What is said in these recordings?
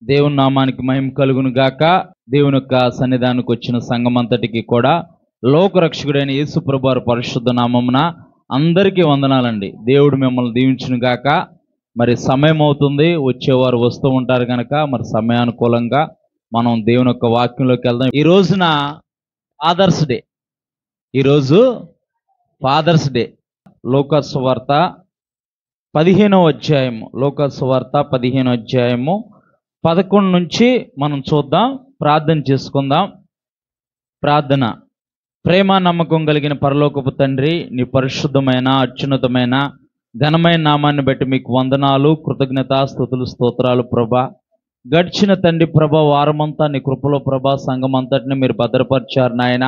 దేవుని నామానికి మహిమ కలుగును గాక. దేవుని యొక్క సన్నిధానికి వచ్చిన సంఘం అంతటికి కూడా లోకరక్షకుడైన యేసు ప్రభువారి పరిశుద్ధ నామమున అందరికీ వందనాలండి. దేవుడు మిమ్మల్ని దీవించును గాక. మరి సమయం అవుతుంది, వచ్చేవారు వస్తూ ఉంటారు కనుక మరి సమయానుకూలంగా మనం దేవుని యొక్క వాక్యంలోకి వెళ్దాం. ఈ రోజున ఫాదర్స్ డే. ఈరోజు ఫాదర్స్ డే. లూకా సువార్త 15వ అధ్యాయము, లూకా సువార్త 15వ అధ్యాయము 11 నుంచి మనం చూద్దాం. ప్రార్థన చేసుకుందాం. ప్రార్థన. ప్రేమ నమ్మకం కలిగిన పరలోకపు తండ్రి, నీ పరిశుద్ధమైన అత్యున్నతమైన ఘనమైన నామాన్ని బట్టి మీకు వందనాలు, కృతజ్ఞత, స్తుతులు, స్తోత్రాలు ప్రభా. గడిచిన తండ్రి ప్రభా వారమంతా నీ కృపలో ప్రభా సంఘం అంతటిని మీరు భద్రపరిచారు నాయన.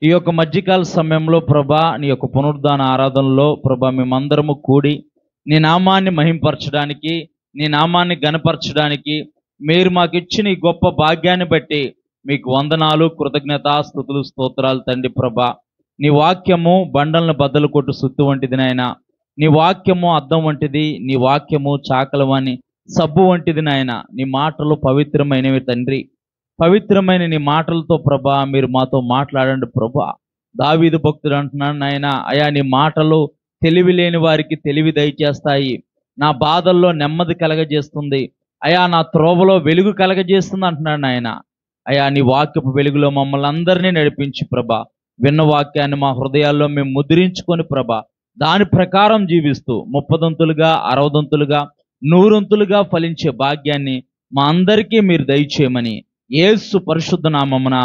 ఈ యొక్క మధ్యకాల సమయంలో ప్రభా నీ యొక్క పునరుద్ధాన ఆరాధనలో ప్రభా మేమందరము కూడి నీ నామాన్ని మహింపరచడానికి, నీ నామాన్ని గణపరచడానికి మీరు మాకు ఇచ్చిన ఈ గొప్ప భాగ్యాన్ని బట్టి మీకు వందనాలు, కృతజ్ఞత, స్తుతులు, స్తోత్రాలు తండ్రి ప్రభా. నీ వాక్యము బండలను బద్దలు కొట్టు సుత్తు వంటిది నాయన. నీ వాక్యము అద్దం వంటిది, నీ వాక్యము చాకలవాని సబ్బు వంటిది నాయన. నీ మాటలు పవిత్రమైనవి తండ్రి. పవిత్రమైన నీ మాటలతో ప్రభా మీరు మాతో మాట్లాడండి ప్రభా. దావీదు భక్తుడు అంటున్నాడు నాయన, అయా నీ మాటలు తెలివి లేని వారికి తెలివి దయచేస్తాయి, నా బాధల్లో నెమ్మది కలగజేస్తుంది, అయా నా త్రోవలో వెలుగు కలగజేస్తుంది అంటున్నాడు నాయన. అయా నీ వాక్యపు వెలుగులో మమ్మల్ని అందరినీ నడిపించి ప్రభా, విన్న వాక్యాన్ని మా హృదయాల్లో మేము ముద్రించుకొని ప్రభా దాని ప్రకారం జీవిస్తూ 30 60 100 ఫలించే భాగ్యాన్ని మా అందరికీ మీరు దయచేయమని యేసు పరిశుద్ధ నామమున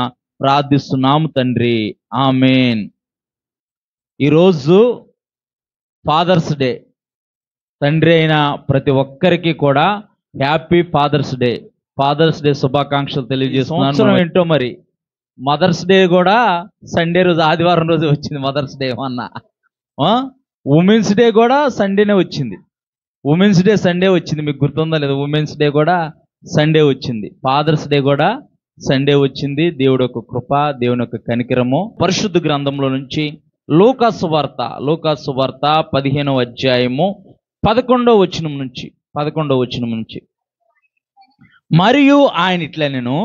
ప్రార్థిస్తున్నాము తండ్రి, ఆమేన్. ఈరోజు ఫాదర్స్ డే. తండ్రి అయిన ప్రతి ఒక్కరికి కూడా happy father's day. Father's day శుభాకాంక్షలు తెలియజేస్తున్నాను. ఏంటో మరి మదర్స్ డే కూడా సండే రోజు, ఆదివారం రోజు వచ్చింది మదర్స్ డే అన్న. ఉమెన్స్ డే కూడా సండేనే వచ్చింది. ఉమెన్స్ డే సండే వచ్చింది, మీకు గుర్తుందా లేదు? ఉమెన్స్ డే కూడా సండే వచ్చింది, ఫాదర్స్ డే కూడా సండే వచ్చింది. దేవుడి యొక్క కృప, దేవుని యొక్క కనికరము. పరిశుద్ధ గ్రంథంలో నుంచి లూకా సువార్త 15వ అధ్యాయము 11వ వచనం నుంచి మరియు ఆయన ఇట్లా, నేను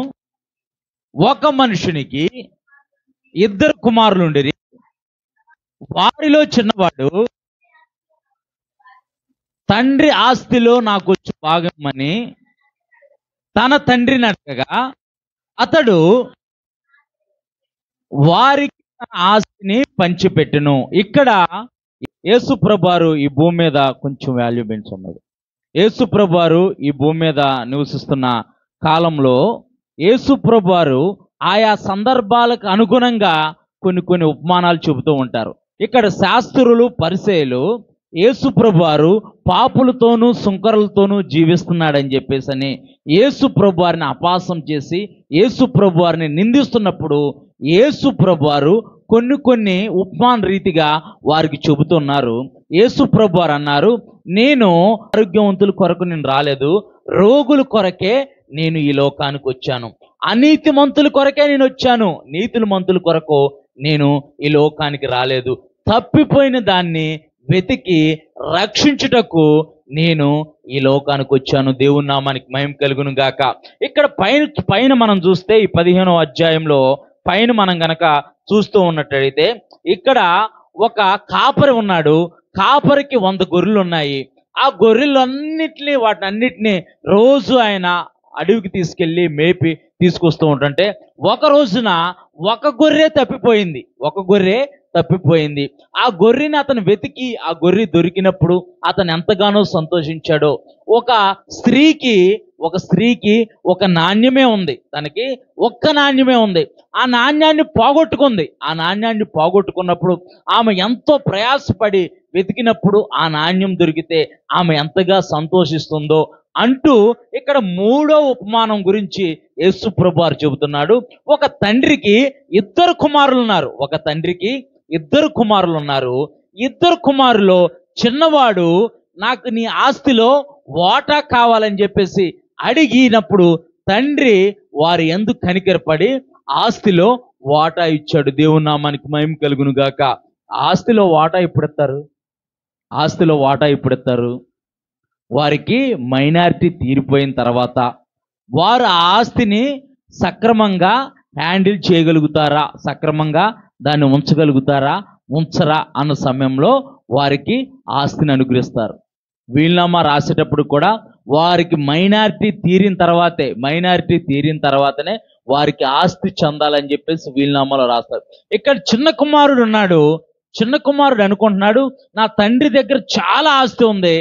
ఒక మనుషునికి 2 కుమారులుండిరి, వారిలో చిన్నవాడు తండ్రి ఆస్తిలో నాకు వచ్చి భాగమని తన తండ్రిని అడగగా అతడు వారికి తన ఆస్తిని పంచిపెట్టెను. ఇక్కడ యేసు ప్రభువారు ఈ భూమి మీద కొంచెం వాల్యూ పెంచున్నాడు. యేసు ప్రభువారు ఈ భూమి మీద నివసిస్తున్న కాలంలో యేసు ప్రభువారు ఆయా సందర్భాలకు అనుగుణంగా కొన్ని ఉపమానాలు చెబుతూ ఉంటారు. ఇక్కడ శాస్త్రులు, పరిసయ్యులు యేసు ప్రభువారు పాపులతోనూ సుంకరులతోనూ జీవిస్తున్నాడని చెప్పేసి యేసు ప్రభువారిని అపహాసం చేసి యేసు ప్రభువారిని నిందిస్తున్నప్పుడు యేసు ప్రభువారు కొన్ని ఉపమాన రీతిగా వారికి చెబుతున్నారు. యేసు ప్రభువారు అన్నారు, నేను ఆరోగ్యవంతుల కొరకు నేను రాలేదు, రోగుల కొరకే నేను ఈ లోకానికి వచ్చాను. అనీతిమంతుల కొరకే నేను వచ్చాను, నీతిమంతుల కొరకు నేను ఈ లోకానికి రాలేదు. తప్పిపోయిన దాన్ని వెతికి రక్షించుటకు నేను ఈ లోకానికి వచ్చాను. దేవుని నామానికి మహిమ కలుగును గాక. ఇక్కడ పైన మనం చూస్తే ఈ 15వ అధ్యాయంలో పైన మనం గనక చూస్తూ ఉన్నట్టయితే ఇక్కడ ఒక కాపరి ఉన్నాడు. కాపరికి 100 గొర్రెలు ఉన్నాయి. ఆ వాటన్నిటిని రోజు ఆయన అడవికి తీసుకెళ్ళి మేపి తీసుకొస్తూ ఉంటుంటే ఒక రోజున ఒక గొర్రె తప్పిపోయింది. ఆ గొర్రెని అతను వెతికి ఆ గొర్రె దొరికినప్పుడు అతను ఎంతగానో సంతోషించాడో. ఒక స్త్రీకి ఒక నాణ్యమే ఉంది, తనకి ఒక్క నాణ్యమే ఉంది. ఆ నాణ్యాన్ని పోగొట్టుకున్నప్పుడు ఆమె ఎంతో ప్రయాసపడి వెతికినప్పుడు ఆ నాణ్యం దొరికితే ఆమె ఎంతగా సంతోషిస్తుందో అంటూ ఇక్కడ 3వ ఉపమానం గురించి యేసు ప్రభువారు చెబుతున్నాడు. ఒక తండ్రికి 2 కుమారులు ఉన్నారు. ఇద్దరు కుమారులు చిన్నవాడు నాకు నీ ఆస్తిలో వాటా కావాలని చెప్పేసి అడిగినప్పుడు తండ్రి వారి యందు కనికరపడి ఆస్తిలో వాటా ఇచ్చాడు. దేవుని నామానికి మహిమ కలుగును గాక. ఆస్తిలో వాటా ఎప్పుడు ఇస్తారు? వారికి మైనారిటీ తీరిపోయిన తర్వాత, వారు ఆ ఆస్తిని సక్రమంగా హ్యాండిల్ చేయగలుగుతారా, సక్రమంగా దాన్ని ఉంచగలుగుతారా, ఉంచరా అన్న సమయంలో వారికి ఆస్తిని అనుగ్రహిస్తారు. వీలునామా రాసేటప్పుడు కూడా వారికి మైనారిటీ తీరిన తర్వాతనే వారికి ఆస్తి చెందాలని చెప్పేసి వీలునామాలో రాస్తారు. ఇక్కడ చిన్న కుమారుడు ఉన్నాడు. చిన్న కుమారుడు అనుకుంటున్నాడు, నా తండ్రి దగ్గర చాలా ఆస్తి ఉంది,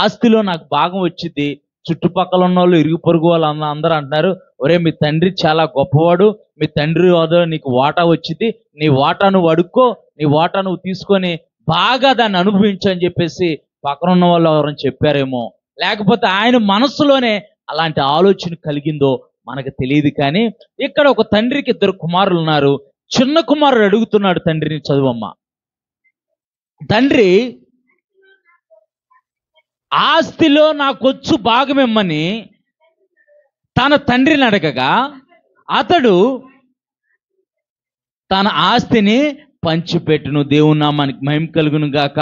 ఆస్తిలో నాకు భాగం వచ్చింది. చుట్టుపక్కల ఉన్న వాళ్ళు, ఇరుగు పొరుగు వాళ్ళు అందరూ అంటున్నారు, ఒరే మీ తండ్రి చాలా గొప్పవాడు, మీ తండ్రి వద్ద నీకు వాటా వచ్చింది, నీ వాటా నువ్వు అడుక్కో, నీ వాటా నువ్వు తీసుకొని బాగా దాన్ని అనుభవించు అని చెప్పేసి పక్కన ఉన్న వాళ్ళు ఎవరైనా చెప్పారేమో, లేకపోతే ఆయన మనస్సులోనే అలాంటి ఆలోచన కలిగిందో మనకు తెలియదు. కానీ ఇక్కడ ఒక తండ్రికి 2 కుమారులు ఉన్నారు. చిన్న కుమారుడు అడుగుతున్నాడు తండ్రిని, చదువమ్మా. తండ్రి, ఆస్తిలో నాకొచ్చు భాగమిమ్మని తన తండ్రిని అడగగా అతడు తన ఆస్తిని పంచిపెట్టును. దేవుని నామానికి మహిమ కలుగును గాక.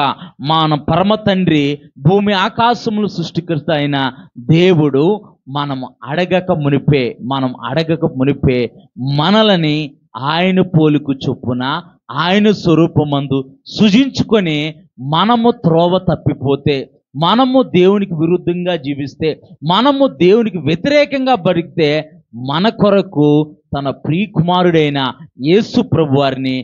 మన పరమ తండ్రి, భూమి ఆకాశములు సృష్టికర్త అయిన దేవుడు మనం అడగక మునిపే మనలని ఆయన పోలిక చొప్పున ఆయన స్వరూపమందు సృజించుకొని మనము త్రోవ తప్పిపోతే, మనము దేవునికి విరుద్ధంగా జీవిస్తే, మనము దేవునికి వ్యతిరేకంగా బతికితే మన కొరకు తన ప్రియకుమారుడైన యేసు ప్రభు వారిని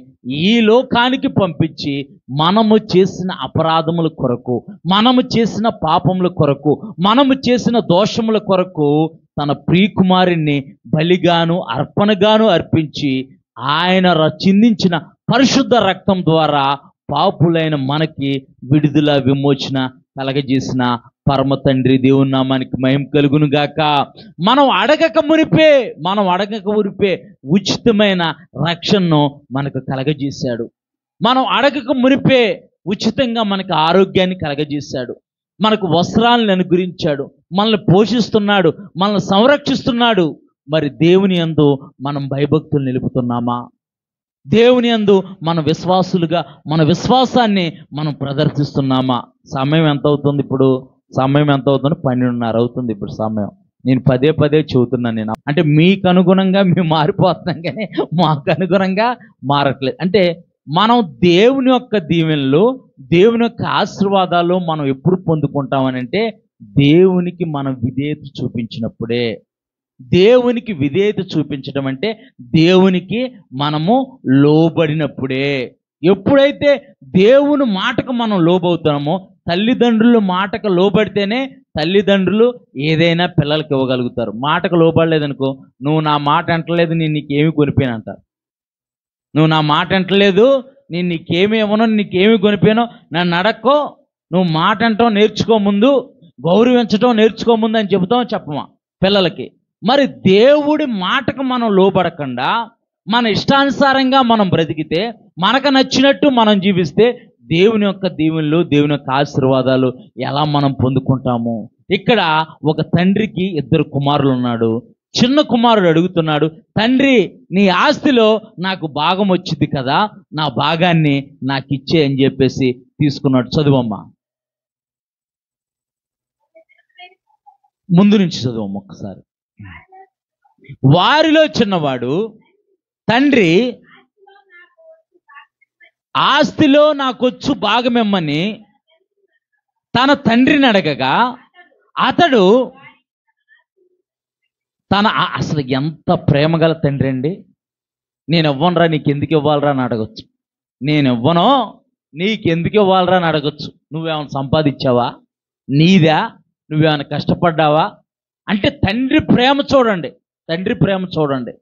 ఈ లోకానికి పంపించి మనము చేసిన అపరాధముల కొరకు, మనము చేసిన పాపముల కొరకు, మనము చేసిన దోషముల కొరకు తన ప్రియకుమారుణ్ణి బలిగాను అర్పణగాను అర్పించి ఆయన చిందించిన పరిశుద్ధ రక్తం ద్వారా పాపులైన మనకి విడుదల విమోచన కలగజేసిన పరమ తండ్రి దేవుని నామానికి మహిమ కలుగును గాక. మనం అడగక మునిపే ఉచితమైన రక్షణను మనకు కలగజేశాడు. మనం అడగక మునిపే ఉచితంగా మనకు ఆరోగ్యాన్ని కలగజేశాడు, మనకు వస్త్రాలను అనుగ్రహించాడు, మనల్ని పోషిస్తున్నాడు, మనల్ని సంరక్షిస్తున్నాడు. మరి దేవుని యందు మనం భయభక్తులు నిలుపుతున్నామా? దేవుని యందు మన విశ్వాసులుగా మన విశ్వాసాన్ని మనం ప్రదర్శిస్తున్నామా? సమయం ఎంత అవుతుంది ఇప్పుడు? 12:30 అవుతుంది ఇప్పుడు సమయం. నేను పదే చెబుతున్నాను. నేను అంటే మీకు అనుగుణంగా మేము మారిపోతున్నాం, కానీ మాకు అనుగుణంగా మారట్లేదు. అంటే మనం దేవుని యొక్క దీవెనలు, దేవుని యొక్క ఆశీర్వాదాలు మనం ఎప్పుడు పొందుకుంటామనంటే దేవునికి మనం విధేయత చూపించినప్పుడే. దేవునికి విధేయత చూపించడం అంటే దేవునికి మనము లోబడినప్పుడే. ఎప్పుడైతే దేవుని మాటకు మనం లోబవుతామో, తల్లిదండ్రుల మాటకు లోబడితేనే తల్లిదండ్రులు ఏదైనా పిల్లలకి ఇవ్వగలుగుతారు. మాటకు లోబడలేదనుకో, నువ్వు నా మాట అంటలేదు, నేను నీకేమి కొనిపోయాను అంటారు. నువ్వు నా మాట అంటలేదు, నేను నీకేమి ఇవ్వను, నీకేమి కొనిపోయాను, నన్ను అడక్కో, నువ్వు మాట అంటాం నేర్చుకో ముందు, గౌరవించడం నేర్చుకో ముందు అని చెబుతాం, చెప్పమా పిల్లలకి. మరి దేవుడి మాటకు మనం లోబడకుండా మన ఇష్టానుసారంగా మనం బ్రతికితే, మనకు నచ్చినట్టు మనం జీవిస్తే దేవుని యొక్క దీవెనలు, దేవుని యొక్క ఆశీర్వాదాలు ఎలా మనం పొందుకుంటాము? ఇక్కడ ఒక తండ్రికి 2 కుమారులు ఉన్నాడు. చిన్న కుమారుడు అడుగుతున్నాడు, తండ్రి నీ ఆస్తిలో నాకు భాగం వచ్చింది కదా, నా భాగాన్ని నాకు ఇచ్చే అని చెప్పేసి తీసుకున్నాడు. చదువమ్మా, ముందు నుంచి చదువమ్మ ఒక్కసారి. వారిలో చిన్నవాడు, తండ్రి ఆస్తిలో నాకొచ్చు భాగమిమ్మని తన తండ్రిని అడగగా అతడు అసలు ఎంత ప్రేమగల తండ్రి అండి. నేను ఇవ్వనురా, నీకెందుకు ఇవ్వాలరా అని అడగచ్చు. నేను ఇవ్వను, నీకెందుకు ఇవ్వాలరా అని అడగచ్చు. నువ్వేమైనా సంపాదించావా? నీదా? నువ్వేమైనా కష్టపడ్డావా? అంటే తండ్రి ప్రేమ చూడండి, తండ్రి ప్రేమ చూడండి.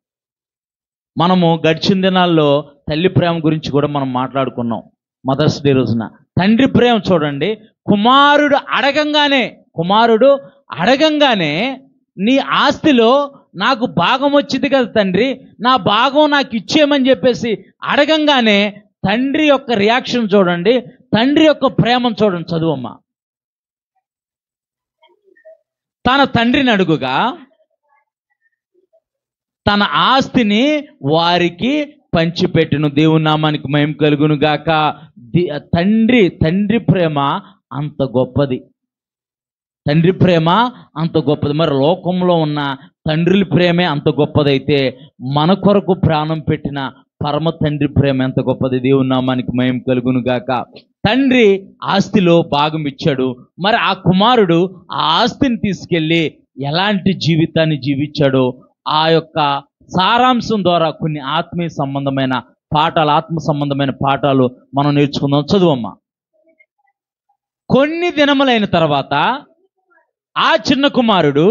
మనము గడిచిన దినాల్లో తల్లి ప్రేమ గురించి కూడా మనం మాట్లాడుకున్నాం మదర్స్ డే రోజున. తండ్రి ప్రేమ చూడండి. కుమారుడు అడగంగానే నీ ఆస్తిలో నాకు భాగం వచ్చింది కదా తండ్రి, నా భాగం నాకు ఇచ్చేయమని చెప్పేసి అడగంగానే తండ్రి యొక్క రియాక్షన్ చూడండి, తండ్రి యొక్క ప్రేమను చూడండి. చదువమ్మా. తన తండ్రిని అడుగుగా తన ఆస్తిని వారికి పంచిపెట్టును. దేవుని నామానికి మహిమ కలుగును గాక. తండ్రి ప్రేమ అంత గొప్పది. తండ్రి ప్రేమ అంత గొప్పది. మరి లోకంలో ఉన్న తండ్రుల ప్రేమే అంత గొప్పదైతే మన కొరకు ప్రాణం పెట్టిన పరమ తండ్రి ప్రేమ ఎంత గొప్పది. దేవుని నామానికి మహిమ కలుగును గాక. తండ్రి ఆస్తిలో భాగం ఇచ్చాడు. మరి ఆ కుమారుడు ఆ ఆస్తిని తీసుకెళ్ళి ఎలాంటి జీవితాన్ని జీవించాడో ఆ యొక్క సారాంశం ద్వారా కొన్ని ఆత్మీయ సంబంధమైన పాఠాలు, ఆత్మ సంబంధమైన పాఠాలు మనం నేర్చుకుందాం. చదువమ్మా. కొన్ని దినములైన తర్వాత ఆ చిన్న కుమారుడు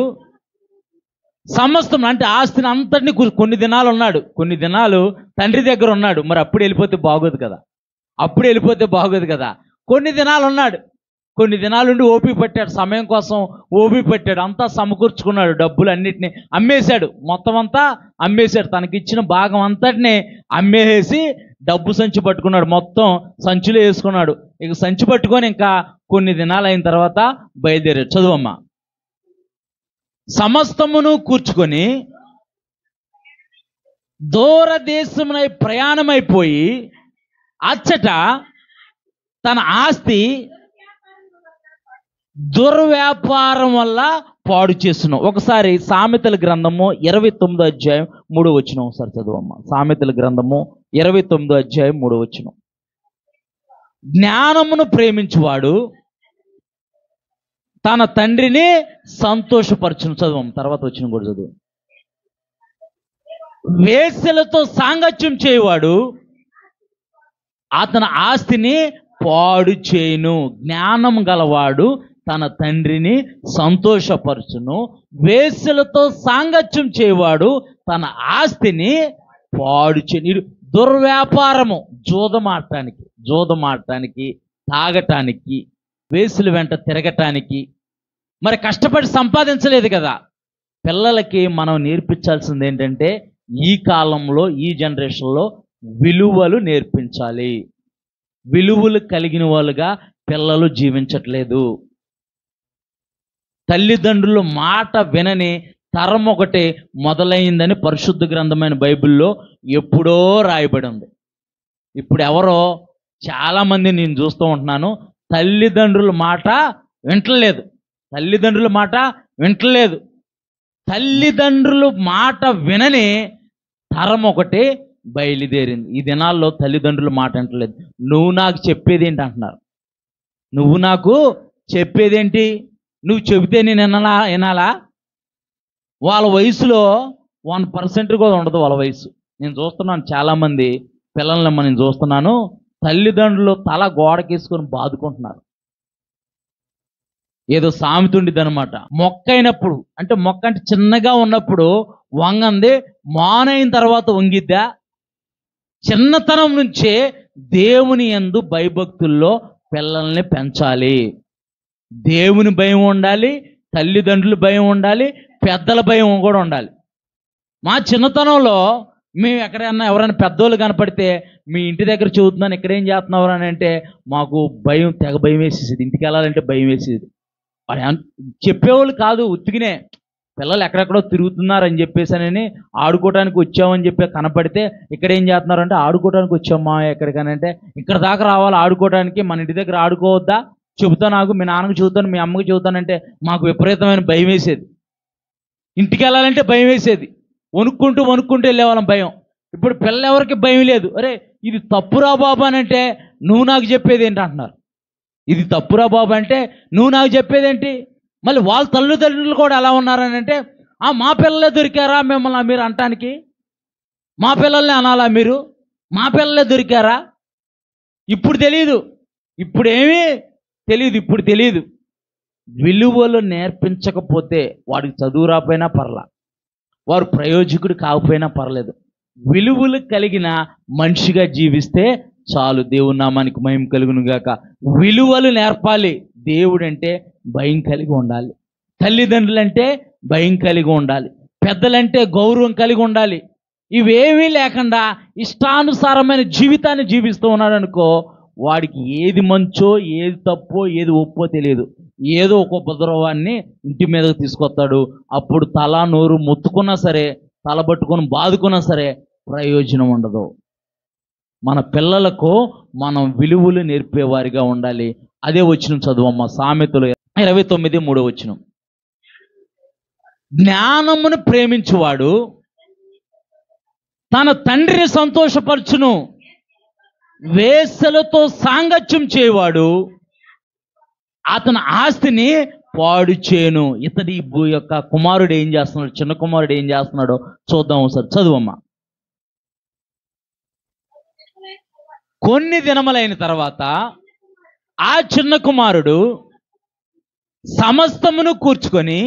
సమస్తం, అంటే ఆస్తిని అంతటిని కొన్ని దినాలు ఉన్నాడు, కొన్ని దినాలు తండ్రి దగ్గర ఉన్నాడు. మరి అప్పుడు వెళ్ళిపోతే బాగోదు కదా. కొన్ని దినాలు ఉన్నాడు, కొన్ని దినాలుండి ఓపిక పట్టాడు, సమయం కోసం ఓపిక పట్టాడు, అంతా సమకూర్చుకున్నాడు, డబ్బులు అన్నిటిని అమ్మేశాడు, మొత్తం అంతా అమ్మేశాడు, తనకిచ్చిన భాగం అంతటిని అమ్మేసి డబ్బు సంచి పట్టుకున్నాడు, మొత్తం సంచిలో వేసుకున్నాడు. ఇక సంచి పట్టుకొని ఇంకా కొన్ని దినాలు అయిన తర్వాత బయలుదేరాడు. చదువమ్మా. సమస్తమును కూర్చుకొని దూరదేశమునై ప్రయాణమైపోయి అచ్చట తన ఆస్తి దుర్వ్యాపారం వల్ల పాడు చేస్తున్నాం. ఒకసారి సామెతల గ్రంథము 29వ అధ్యాయం 3వ వచనం ఒకసారి చదువమ్మా. సామెతల గ్రంథము 29వ అధ్యాయం 3వ వచనం. జ్ఞానమును ప్రేమించువాడు తన తండ్రిని సంతోషపరచును. చదువు తర్వాత వచ్చిన కూడా చదువు. వేశ్యలతో సాంగత్యం చేయవాడు అతని ఆస్తిని పాడు చేయును. జ్ఞానం గలవాడు తన తండ్రిని సంతోషపరచును. వేశ్యలతో సాంగత్యం చేయవాడు తన ఆస్తిని పాడు చేయు. దుర్వ్యాపారము, జూదమాడటానికి, తాగటానికి, వేసుల వెంట తిరగటానికి, మరి కష్టపడి సంపాదించలేదు కదా. పిల్లలకి మనం నేర్పించాల్సింది ఏంటంటే ఈ కాలంలో, ఈ జనరేషన్లో విలువలు నేర్పించాలి. విలువలు కలిగిన వాళ్ళుగా పిల్లలు జీవించట్లేదు. తల్లిదండ్రుల మాట వినని తరం ఒకటి మొదలైందని పరిశుద్ధ గ్రంథమైన బైబిల్లో ఎప్పుడో రాయబడి ఉంది. ఇప్పుడు ఎవరో చాలామంది నేను చూస్తూ ఉంటున్నాను, తల్లిదండ్రుల మాట వింటలేదు. తల్లిదండ్రుల మాట వినని తరం ఒకటి బయలుదేరింది. ఈ దినాల్లో తల్లిదండ్రుల మాట వింటలేదు. నువ్వు నాకు చెప్పేదేంటి అంటున్నారు. నువ్వు నాకు చెప్పేదేంటి? నువ్వు చెబితే నేను వినాలా? వాళ్ళ వయసులో 1% కూడా ఉండదు వాళ్ళ వయసు. నేను చూస్తున్నాను చాలామంది పిల్లల్ని నేను చూస్తున్నాను, తల్లిదండ్రులు తల గోడకేసుకొని బాదుకుంటున్నారు. ఏదో సామెత ఉండిద్ది అనమాట, మొక్క అయినప్పుడు అంటే మొక్క అంటే చిన్నగా ఉన్నప్పుడు వంగంది, మానైన తర్వాత వంగిద్దా? చిన్నతనం నుంచే దేవుని యందు భయభక్తుల్లో పిల్లల్ని పెంచాలి. దేవుని భయం ఉండాలి, తల్లిదండ్రుల భయం ఉండాలి, పెద్దల భయం కూడా ఉండాలి. మా చిన్నతనంలో మేము ఎక్కడైనా ఎవరైనా పెద్దోళ్ళు కనపడితే మీ ఇంటి దగ్గర చదువుతున్నాను, ఇక్కడేం చేస్తున్నావు అని అంటే మాకు భయం, తెగ భయం వేసేసేది. ఇంటికి వెళ్ళాలంటే భయం వేసేది. చెప్పేవాళ్ళు కాదు, ఉత్తికినే పిల్లలు ఎక్కడెక్కడో తిరుగుతున్నారని చెప్పేసానని ఆడుకోవడానికి వచ్చామని చెప్పి కనపడితే ఇక్కడ ఏం చేస్తున్నారు అంటే ఆడుకోవడానికి వచ్చామా ఎక్కడికనంటే ఇక్కడ దాకా రావాలి ఆడుకోవడానికి, మన ఇంటి దగ్గర ఆడుకోవద్దా? చెబుతా, నాకు మీ నాన్నకు చెబుతాను, మీ అమ్మకి చెబుతానంటే మాకు విపరీతమైన భయం వేసేది. ఇంటికి వెళ్ళాలంటే భయం వేసేది, వణుక్కుంటూ వెళ్ళేవాళ్ళం భయం. ఇప్పుడు పిల్లలు ఎవరికి భయం లేదు. అరే ఇది తప్పురా బాబు అని అంటే నువ్వు నాకు చెప్పేది ఏంటి అంటున్నారు. ఇది తప్పురా బాబు అంటే నువ్వు నాకు చెప్పేదేంటి? మళ్ళీ వాళ్ళ తల్లిదండ్రులు కూడా ఎలా ఉన్నారని అంటే మా పిల్లలే దొరికారా మిమ్మల్ని మీరు అంటానికి? మా పిల్లల్ని అనాలా మీరు? మా పిల్లలే దొరికారా? ఇప్పుడు తెలియదు, ఇప్పుడు తెలియదు. విలువలు నేర్పించకపోతే వాడికి చదువు రాకపోయినా పర్లా, వారు ప్రయోజకుడు కాకపోయినా పర్లేదు, విలువలు కలిగిన మనిషిగా జీవిస్తే చాలు. దేవుని నామానికి మహిమ కలుగును గాక. విలువలు నేర్పాలి. దేవుడంటే భయం కలిగి ఉండాలి, తల్లిదండ్రులంటే భయం కలిగి ఉండాలి, పెద్దలంటే గౌరవం కలిగి ఉండాలి. ఇవేమీ లేకుండా ఇష్టానుసారమైన జీవితాన్ని జీవిస్తూ ఉన్నాడు అనుకో, వాడికి ఏది మంచో, ఏది తప్పో, ఏది ఒప్పో తెలియదు. ఏదో ఒక ఉపద్రవాన్ని ఇంటి మీదకి తీసుకొస్తాడు. అప్పుడు తల నోరు మొత్తుకున్నా సరే, తలబట్టుకొని బాదుకున్నా సరే ప్రయోజనం ఉండదు. మన పిల్లలకు మనం విలువలు నేర్పేవారిగా ఉండాలి. అదే వచ్చిన చదువమ్మ సామెతలు 29:3 జ్ఞానమును ప్రేమించువాడు తన తండ్రిని సంతోషపరచును, వేశ్యలతో సాంగత్యం చేయవాడు అతని ఆస్తిని పాడు చేయను. ఇతడి యొక్క కుమారుడు ఏం చేస్తున్నాడు, చిన్న కుమారుడు ఏం చేస్తున్నాడో చూద్దాం ఒకసారి. చదువమ్మా. కొన్ని దినములైన తర్వాత ఆ చిన్న కుమారుడు సమస్తమును కూర్చుకొని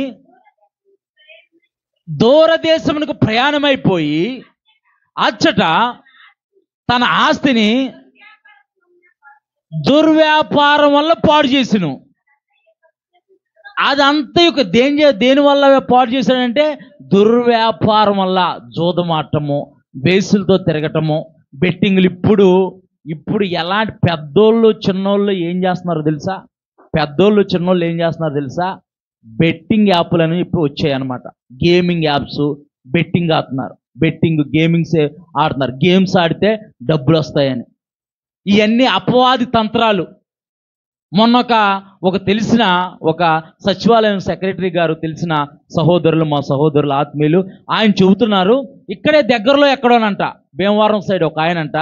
దూరదేశమునకు ప్రయాణమైపోయి అచ్చట తన ఆస్తిని దుర్వ్యాపారం వల్ల పాడు చేసిను. అదంతా దేని వల్ల పాడు చేశాడంటే దుర్వ్యాపారం వల్ల. జూదమాటము, బేసులతో తిరగటము, బెట్టింగ్లు. ఇప్పుడు ఎలాంటి పెద్దోళ్ళు చిన్నోళ్ళు ఏం చేస్తున్నారో తెలుసా? పెద్దోళ్ళు చిన్నోళ్ళు ఏం చేస్తున్నారో తెలుసా? బెట్టింగ్ యాప్లు అని ఇప్పుడు వచ్చాయి అన్నమాట. గేమింగ్ యాప్స్, బెట్టింగ్ ఆడుతున్నారు. గేమింగ్స్ ఆడుతున్నారు. గేమ్స్ ఆడితే డబ్బులు వస్తాయని. ఇవన్నీ అపవాది తంత్రాలు. మొన్న ఒక తెలిసిన ఒక సచివాలయం సెక్రటరీ గారు, తెలిసిన సహోదరులు, మా సహోదరులు ఆత్మీయులు, ఆయన చెబుతున్నారు, ఇక్కడే దగ్గరలో ఎక్కడోనంట, భీమవరం సైడ్ ఒక ఆయనంట,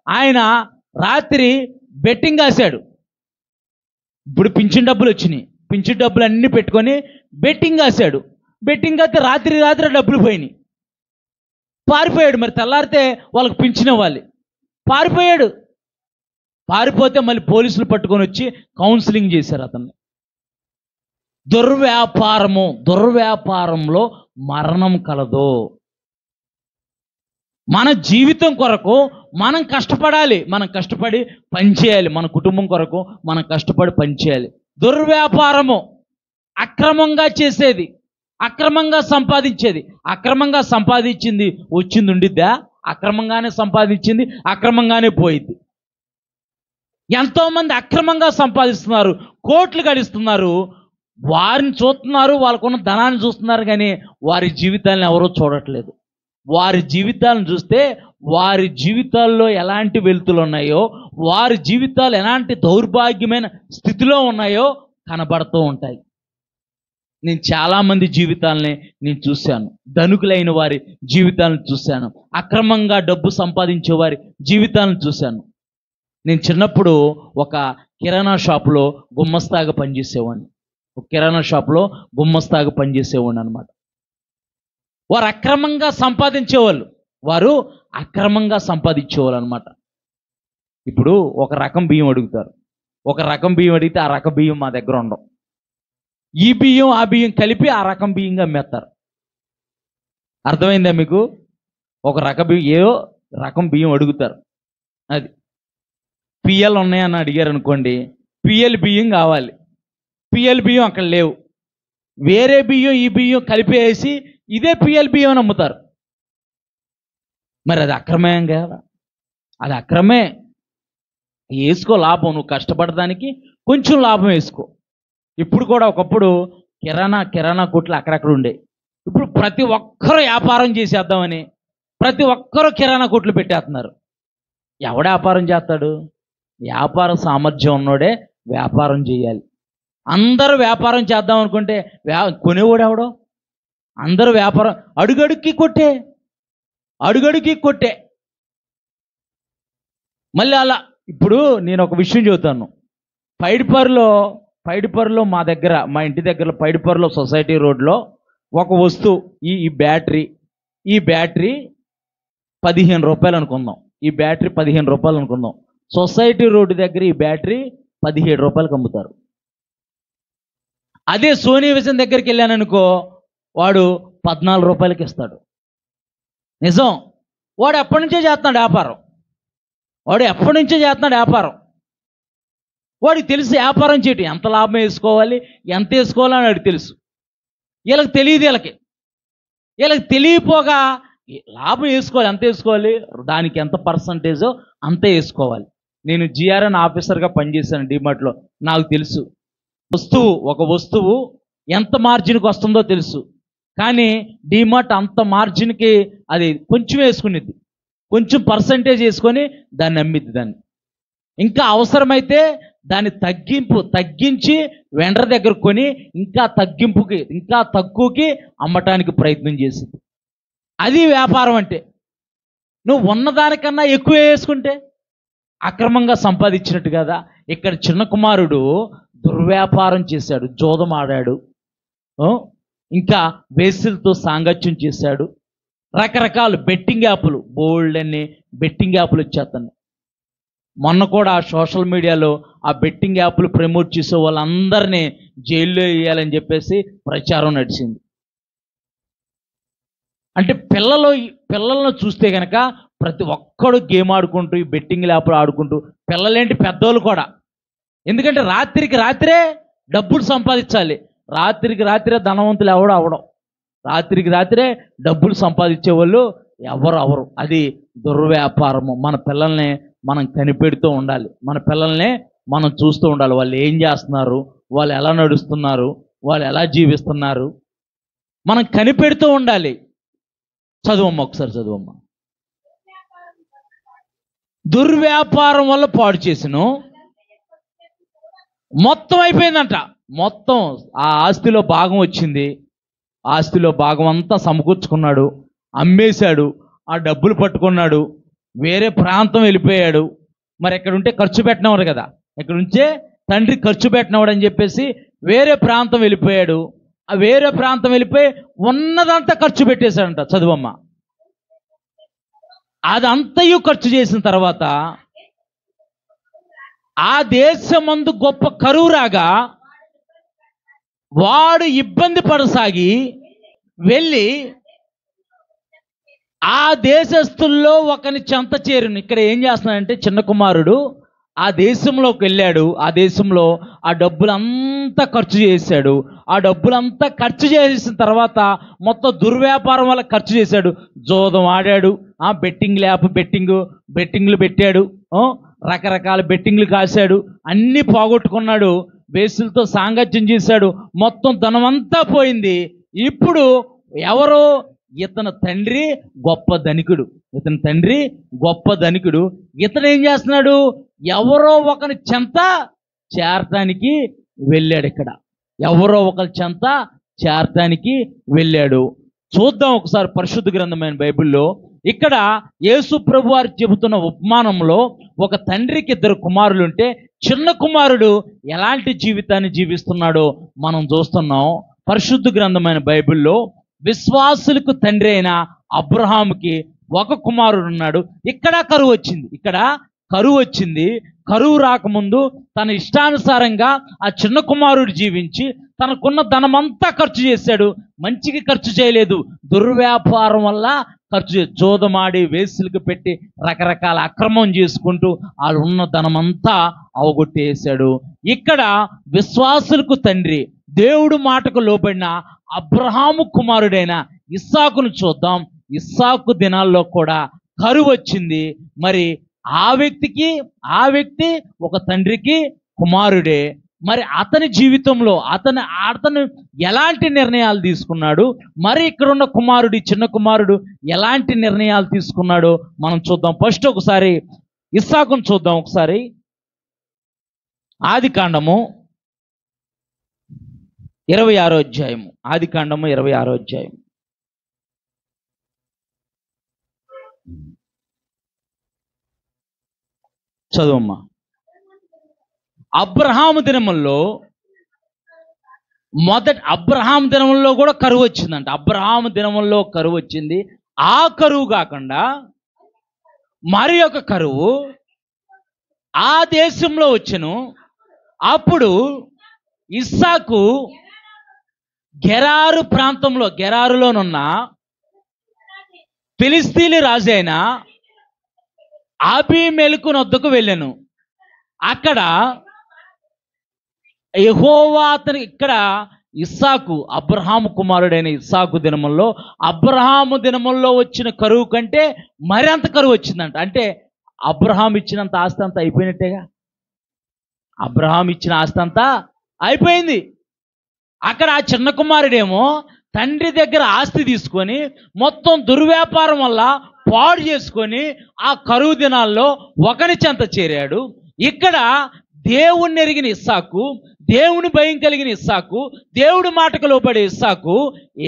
ఆయన రాత్రి బెట్టింగ్ వేసాడు. ఇప్పుడు పింఛన్ డబ్బులు వచ్చినాయి, పింఛన్ డబ్బులు అన్నీ పెట్టుకొని బెట్టింగ్ వేసాడు. బెట్టింగ్ అయితే రాత్రి డబ్బులు పోయినాయి. పారిపోయాడు. మరి తెల్లారితే వాళ్ళకి పింఛన్ ఇవ్వాలి. పారిపోతే మళ్ళీ పోలీసులు పట్టుకొని వచ్చి కౌన్సిలింగ్ చేశారు అతన్ని. దుర్వ్యాపారంలో మరణం కలదు. మన జీవితం కొరకు మనం కష్టపడాలి, మనం కష్టపడి పనిచేయాలి. మన కుటుంబం కొరకు మనం కష్టపడి పనిచేయాలి. దుర్వ్యాపారము అక్రమంగా చేసేది, అక్రమంగా సంపాదించేది. అక్రమంగా సంపాదించింది వచ్చింది ఉండిద్దా? అక్రమంగానే సంపాదించింది అక్రమంగానే పోయిద్ది. ఎంతోమంది అక్రమంగా సంపాదిస్తున్నారు, కోట్లు గడిస్తున్నారు. వారిని చూస్తున్నారు, వాళ్ళకున్న ధనాన్ని చూస్తున్నారు, కానీ వారి జీవితాలను ఎవరూ చూడట్లేదు. వారి జీవితాలను చూస్తే వారి జీవితాల్లో ఎలాంటి వెలుతులు ఉన్నాయో, వారి జీవితాలు ఎలాంటి దౌర్భాగ్యమైన స్థితిలో ఉన్నాయో కనబడుతూ ఉంటాయి. నేను చాలామంది జీవితాలని నేను చూశాను. ధనికులైన వారి జీవితాలను చూశాను. అక్రమంగా డబ్బు సంపాదించే వారి జీవితాలను చూశాను. నేను చిన్నప్పుడు ఒక కిరాణా షాపులో గుమ్మస్తాగా పనిచేసేవాడిని. అనమాట. వారు అక్రమంగా సంపాదించేవాళ్ళు అనమాట. ఇప్పుడు ఒక రకం బియ్యం అడుగుతారు. ఒక రకం బియ్యం అడిగితే ఆ రకం బియ్యం మా దగ్గర ఉండవు. ఈ బియ్యం ఆ బియ్యం కలిపి ఆ రకం బియ్యంగా అమ్మేస్తారు. అర్థమైందా మీకు? ఒక రకం బియ్యం అడుగుతారు. అది పిఎల్ ఉన్నాయని అడిగారు అనుకోండి, పిఎల్ బియ్యం కావాలి. పిఎల్ బియ్యం అక్కడ లేవు. వేరే బియ్యం ఈ బియ్యం కలిపేసి ఇదే పిఎల్ బియ్యం అని అమ్ముతారు. మరి అది అక్రమేం కదా? అది అక్రమే. వేసుకో లాభం, నువ్వు కష్టపడడానికి కొంచెం లాభం వేసుకో. ఇప్పుడు కూడా ఒకప్పుడు కిరాణా కొట్లు అక్కడక్కడ ఉండే. ఇప్పుడు ప్రతి ఒక్కరూ వ్యాపారం చేసేద్దామని ప్రతి ఒక్కరూ కిరాణా కొట్లు పెట్టేస్తున్నారు. ఎవడ వ్యాపారం చేస్తాడు? వ్యాపార సామర్థ్యం ఉన్నోడే వ్యాపారం చేయాలి. అందరూ వ్యాపారం చేద్దాం అనుకుంటే కొనేవాడు ఎవడో? అందరూ వ్యాపారం అడుగడుక్కి కొట్టే. మళ్ళీ అలా. ఇప్పుడు నేను ఒక విషయం చెబుతాను. పైడిపర్రులో మా ఇంటి దగ్గర పైడిపర్రులో సొసైటీ రోడ్లో ఒక వస్తువు, ఈ బ్యాటరీ 15 రూపాయలు అనుకుందాం. ఈ బ్యాటరీ 15 రూపాయలు అనుకుందాం. సొసైటీ రోడ్డు దగ్గర ఈ బ్యాటరీ 17 రూపాయలకు అమ్ముతారు. అదే సోనీ విజన్ దగ్గరికి వెళ్ళాననుకో, వాడు 14 రూపాయలకి ఇస్తాడు. నిజం. వాడు ఎప్పటి నుంచో చేస్తున్నాడు వ్యాపారం. వాడికి తెలుసు వ్యాపారం చేయటం, ఎంత లాభం వేసుకోవాలి, ఎంత వేసుకోవాలని వాడికి తెలుసు. వీళ్ళకి తెలియదు. వీళ్ళకి తెలియపోగా లాభం వేసుకోవాలి, ఎంత వేసుకోవాలి, దానికి ఎంత పర్సంటేజో అంతే వేసుకోవాలి. నేను జిఆర్ఎన్ ఆఫీసర్గా పనిచేశాను డిమార్ట్లో. నాకు తెలుసు ఒక వస్తువు ఎంత మార్జిన్కి వస్తుందో తెలుసు. కానీ డిమార్ట్ అంత మార్జిన్కి అది కొంచెం వేసుకునేది, కొంచెం పర్సంటేజ్ వేసుకొని దాన్ని అమ్మిద్ది. ఇంకా అవసరమైతే దాన్ని తగ్గించి వెండర్ దగ్గర కొని ఇంకా తక్కువకి అమ్మటానికి ప్రయత్నం చేసింది. అది వ్యాపారం అంటే. నువ్వు ఉన్నదానికన్నా ఎక్కువ వేసుకుంటే అక్రమంగా సంపాదించినట్టు కదా. ఇక్కడ చిన్న కుమారుడు దుర్వ్యాపారం చేశాడు, జోదం ఆడాడు, ఇంకా వేసులతో సాంగత్యం చేశాడు. రకరకాల బెట్టింగ్ యాప్లు, బోల్డ్ అన్ని బెట్టింగ్ యాప్లు వచ్చేస్తున్నాయి. మొన్న కూడా సోషల్ మీడియాలో ఆ బెట్టింగ్ యాప్లు ప్రమోట్ చేసే వాళ్ళందరినీ జైల్లో వేయాలని చెప్పేసి ప్రచారం నడిచింది. అంటే పిల్లలను చూస్తే కనుక ప్రతి ఒక్కడు గేమ్ ఆడుకుంటూ ఈ బెట్టింగ్ యాప్లు ఆడుకుంటూ, పిల్లలేంటి పెద్దోళ్ళు కూడా. ఎందుకంటే రాత్రికి రాత్రే డబ్బులు సంపాదించాలి, రాత్రికి రాత్రే ధనవంతులు అవడం, రాత్రికి రాత్రే డబ్బులు సంపాదించే వాళ్ళు ఎవరు. అది దుర్వ్యాపారము. మన పిల్లల్ని మనం కనిపెడుతూ ఉండాలి, మన పిల్లల్ని మనం చూస్తూ ఉండాలి. వాళ్ళు ఏం చేస్తున్నారు, వాళ్ళు ఎలా నడుస్తున్నారు, వాళ్ళు ఎలా జీవిస్తున్నారు, మనం కనిపెడుతూ ఉండాలి. చదువమ్మ, ఒకసారి చదువమ్మ. దుర్వ్యాపారం వల్ల పాడు చేసిను, మొత్తం అయిపోయిందంట. మొత్తం ఆ ఆస్తిలో భాగం వచ్చింది, ఆస్తిలో భాగం అంతా సమకూర్చుకున్నాడు, అమ్మేశాడు, ఆ డబ్బులు పట్టుకున్నాడు, వేరే ప్రాంతం వెళ్ళిపోయాడు. మరి ఎక్కడుంటే ఖర్చు పెట్టినవాడు కదా, ఎక్కడుంటే తండ్రి ఖర్చు పెట్టినవాడు అని చెప్పేసి వేరే ప్రాంతం వెళ్ళిపోయాడు. ఆ వేరే ప్రాంతం వెళ్ళిపోయి ఉన్నదంతా ఖర్చు పెట్టేశాడంట. చదువమ్మ. అదంతయు ఖర్చు చేసిన తర్వాత ఆ దేశమందు గొప్ప కరువు రాగా వాడు ఇబ్బంది పడసాగి వెళ్ళి ఆ దేశస్తుల్లో ఒకని చెంత చేరును. ఇక్కడ ఏం చేస్తున్నాడంటే చిన్న కుమారుడు ఆ దేశంలోకి వెళ్ళాడు, ఆ దేశంలో ఆ డబ్బులంతా ఖర్చు చేశాడు. ఆ డబ్బులంతా ఖర్చు చేసిన తర్వాత మొత్తం దుర్వ్యాపారం వల్ల ఖర్చు చేశాడు. జోదం ఆడాడు, బెట్టింగ్లు పెట్టాడు, రకరకాల బెట్టింగ్లు కాశాడు, అన్నీ పోగొట్టుకున్నాడు, వేసులతో సాంగత్యం చేశాడు, మొత్తం ధనమంతా పోయింది. ఇప్పుడు ఎవరో ఇతని తండ్రి గొప్ప ధనికుడు, ఇతను ఏం చేస్తున్నాడు, ఎవరో ఒకరి చెంత చేరటానికి వెళ్ళాడు. ఇక్కడ ఎవరో ఒకరి చెంత చేరటానికి వెళ్ళాడు. చూద్దాం ఒకసారి పరిశుద్ధ గ్రంథమైన బైబిల్లో. ఇక్కడ యేసు ప్రభు వారు చెబుతున్న ఉపమానంలో ఒక తండ్రికి 2 కుమారులు ఉంటే చిన్న కుమారుడు ఎలాంటి జీవితాన్ని జీవిస్తున్నాడో మనం చూస్తున్నాం. పరిశుద్ధ గ్రంథమైన బైబిల్లో విశ్వాసులకు తండ్రి అయిన అబ్రహాముకి ఒక కుమారుడు ఉన్నాడు. ఇక్కడ కరువు వచ్చింది. కరువు రాకముందు తన ఇష్టానుసారంగా ఆ చిన్న కుమారుడు జీవించి తనకున్న ధనమంతా ఖర్చు చేశాడు. మంచికి ఖర్చు చేయలేదు, దుర్వ్యాపారం వల్ల ఖర్చు జోదమాడి వేసులకు పెట్టి రకరకాల అక్రమం చేసుకుంటూ వాళ్ళు ఉన్న ధనమంతా అవగొట్టేశాడు. ఇక్కడ విశ్వాసులకు తండ్రి, దేవుడు మాటకు లోబడిన అబ్రహాము కుమారుడైన ఇస్సాకును చూద్దాం. ఇస్సాకు దినాల్లో కూడా కరువు వచ్చింది. మరి ఆ వ్యక్తి ఒక తండ్రికి కుమారుడే. మరి అతని జీవితంలో అతను ఎలాంటి నిర్ణయాలు తీసుకున్నాడు, మరి ఇక్కడ ఉన్న చిన్న కుమారుడు ఎలాంటి నిర్ణయాలు తీసుకున్నాడో మనం చూద్దాం. ఫస్ట్ ఒకసారి ఇస్సాకును చూద్దాం. ఒకసారి ఆదికాండము 26వ అధ్యాయము. ఆదికాండము 26వ అధ్యాయం. చదువమ్మా. అబ్రహాము దినముల్లో కూడా కరువు వచ్చిందంట. అబ్రహాము దినముల్లో కరువు వచ్చింది. ఆ కరువు కాకుండా మరి ఒక కరువు ఆ దేశంలో వచ్చెను. అప్పుడు ఇస్సాకు గెరారు ప్రాంతంలో, గెరారులోనున్న ఫిలిస్తీనీ రాజు అయిన అబీమెలెకు వద్దకు వెళ్ళాను. అక్కడ యెహోవా అతని, ఇక్కడ ఇస్సాకు అబ్రహాము కుమారుడైన ఇస్సాకు అబ్రహాము దినముల్లో వచ్చిన కరువు కంటే మరింత కరువు వచ్చిందంట. అంటే అబ్రహాం ఇచ్చినంత ఆస్తి అంతా అయిపోయినట్టేగా. అబ్రహాం ఇచ్చిన ఆస్తి అంతా అయిపోయింది. అక్కడ ఆ చిన్న కుమారుడేమో తండ్రి దగ్గర ఆస్తి తీసుకొని మొత్తం దుర్వ్యాపారం వల్ల పాడు చేసుకొని ఆ కరువు దినాల్లో ఒకని చెంత చేరాడు. ఇక్కడ దేవుణ్ణి ఎరిగిన ఇస్సాకు, దేవుని భయం కలిగిన ఇస్సాకు, దేవుడి మాటకు లోబడే ఇస్సాకు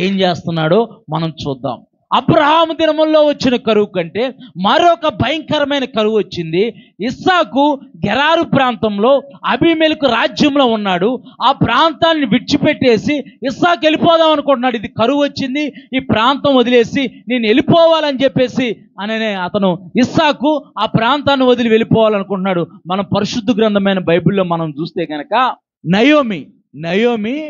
ఏం చేస్తున్నాడో మనం చూద్దాం. అబ్రహాము దినముల్లో వచ్చిన కరువు కంటే మరొక భయంకరమైన కరువు వచ్చింది. ఇస్సాకు గెరారు ప్రాంతంలో అబీమెలెకు రాజ్యంలో ఉన్నాడు. ఆ ప్రాంతాన్ని విడిచిపెట్టేసి ఇస్సాకు వెళ్ళిపోదాం అనుకుంటున్నాడు. ఇది కరువు వచ్చింది, ఈ ప్రాంతం వదిలేసి నేను వెళ్ళిపోవాలని చెప్పేసి అనే అతను ఇస్సాకు ఆ ప్రాంతాన్ని వదిలి వెళ్ళిపోవాలనుకుంటున్నాడు. మనం పరిశుద్ధ గ్రంథమైన బైబిల్లో మనం చూస్తే కనుక నయోమి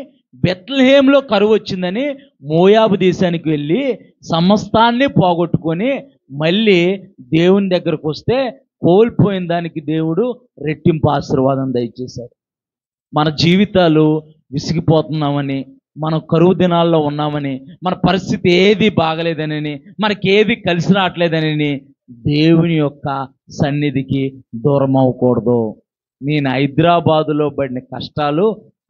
బెత్లెహేంలో కరువు వచ్చిందని మోయాబు దేశానికి వెళ్ళి సమస్తాన్ని పోగొట్టుకొని మళ్ళీ దేవుని దగ్గరకు వస్తే కోల్పోయిన దానికి దేవుడు రెట్టింపు ఆశీర్వాదం దయచేశాడు. మన జీవితాలు విసిగిపోతున్నామని, మనం కరువు దినాల్లో ఉన్నామని, మన పరిస్థితి ఏది బాగలేదనని, మనకేది కలిసి రావట్లేదనని దేవుని యొక్క సన్నిధికి దూరం అవ్వకూడదు. నేను హైదరాబాదులో పడిన కష్టాలు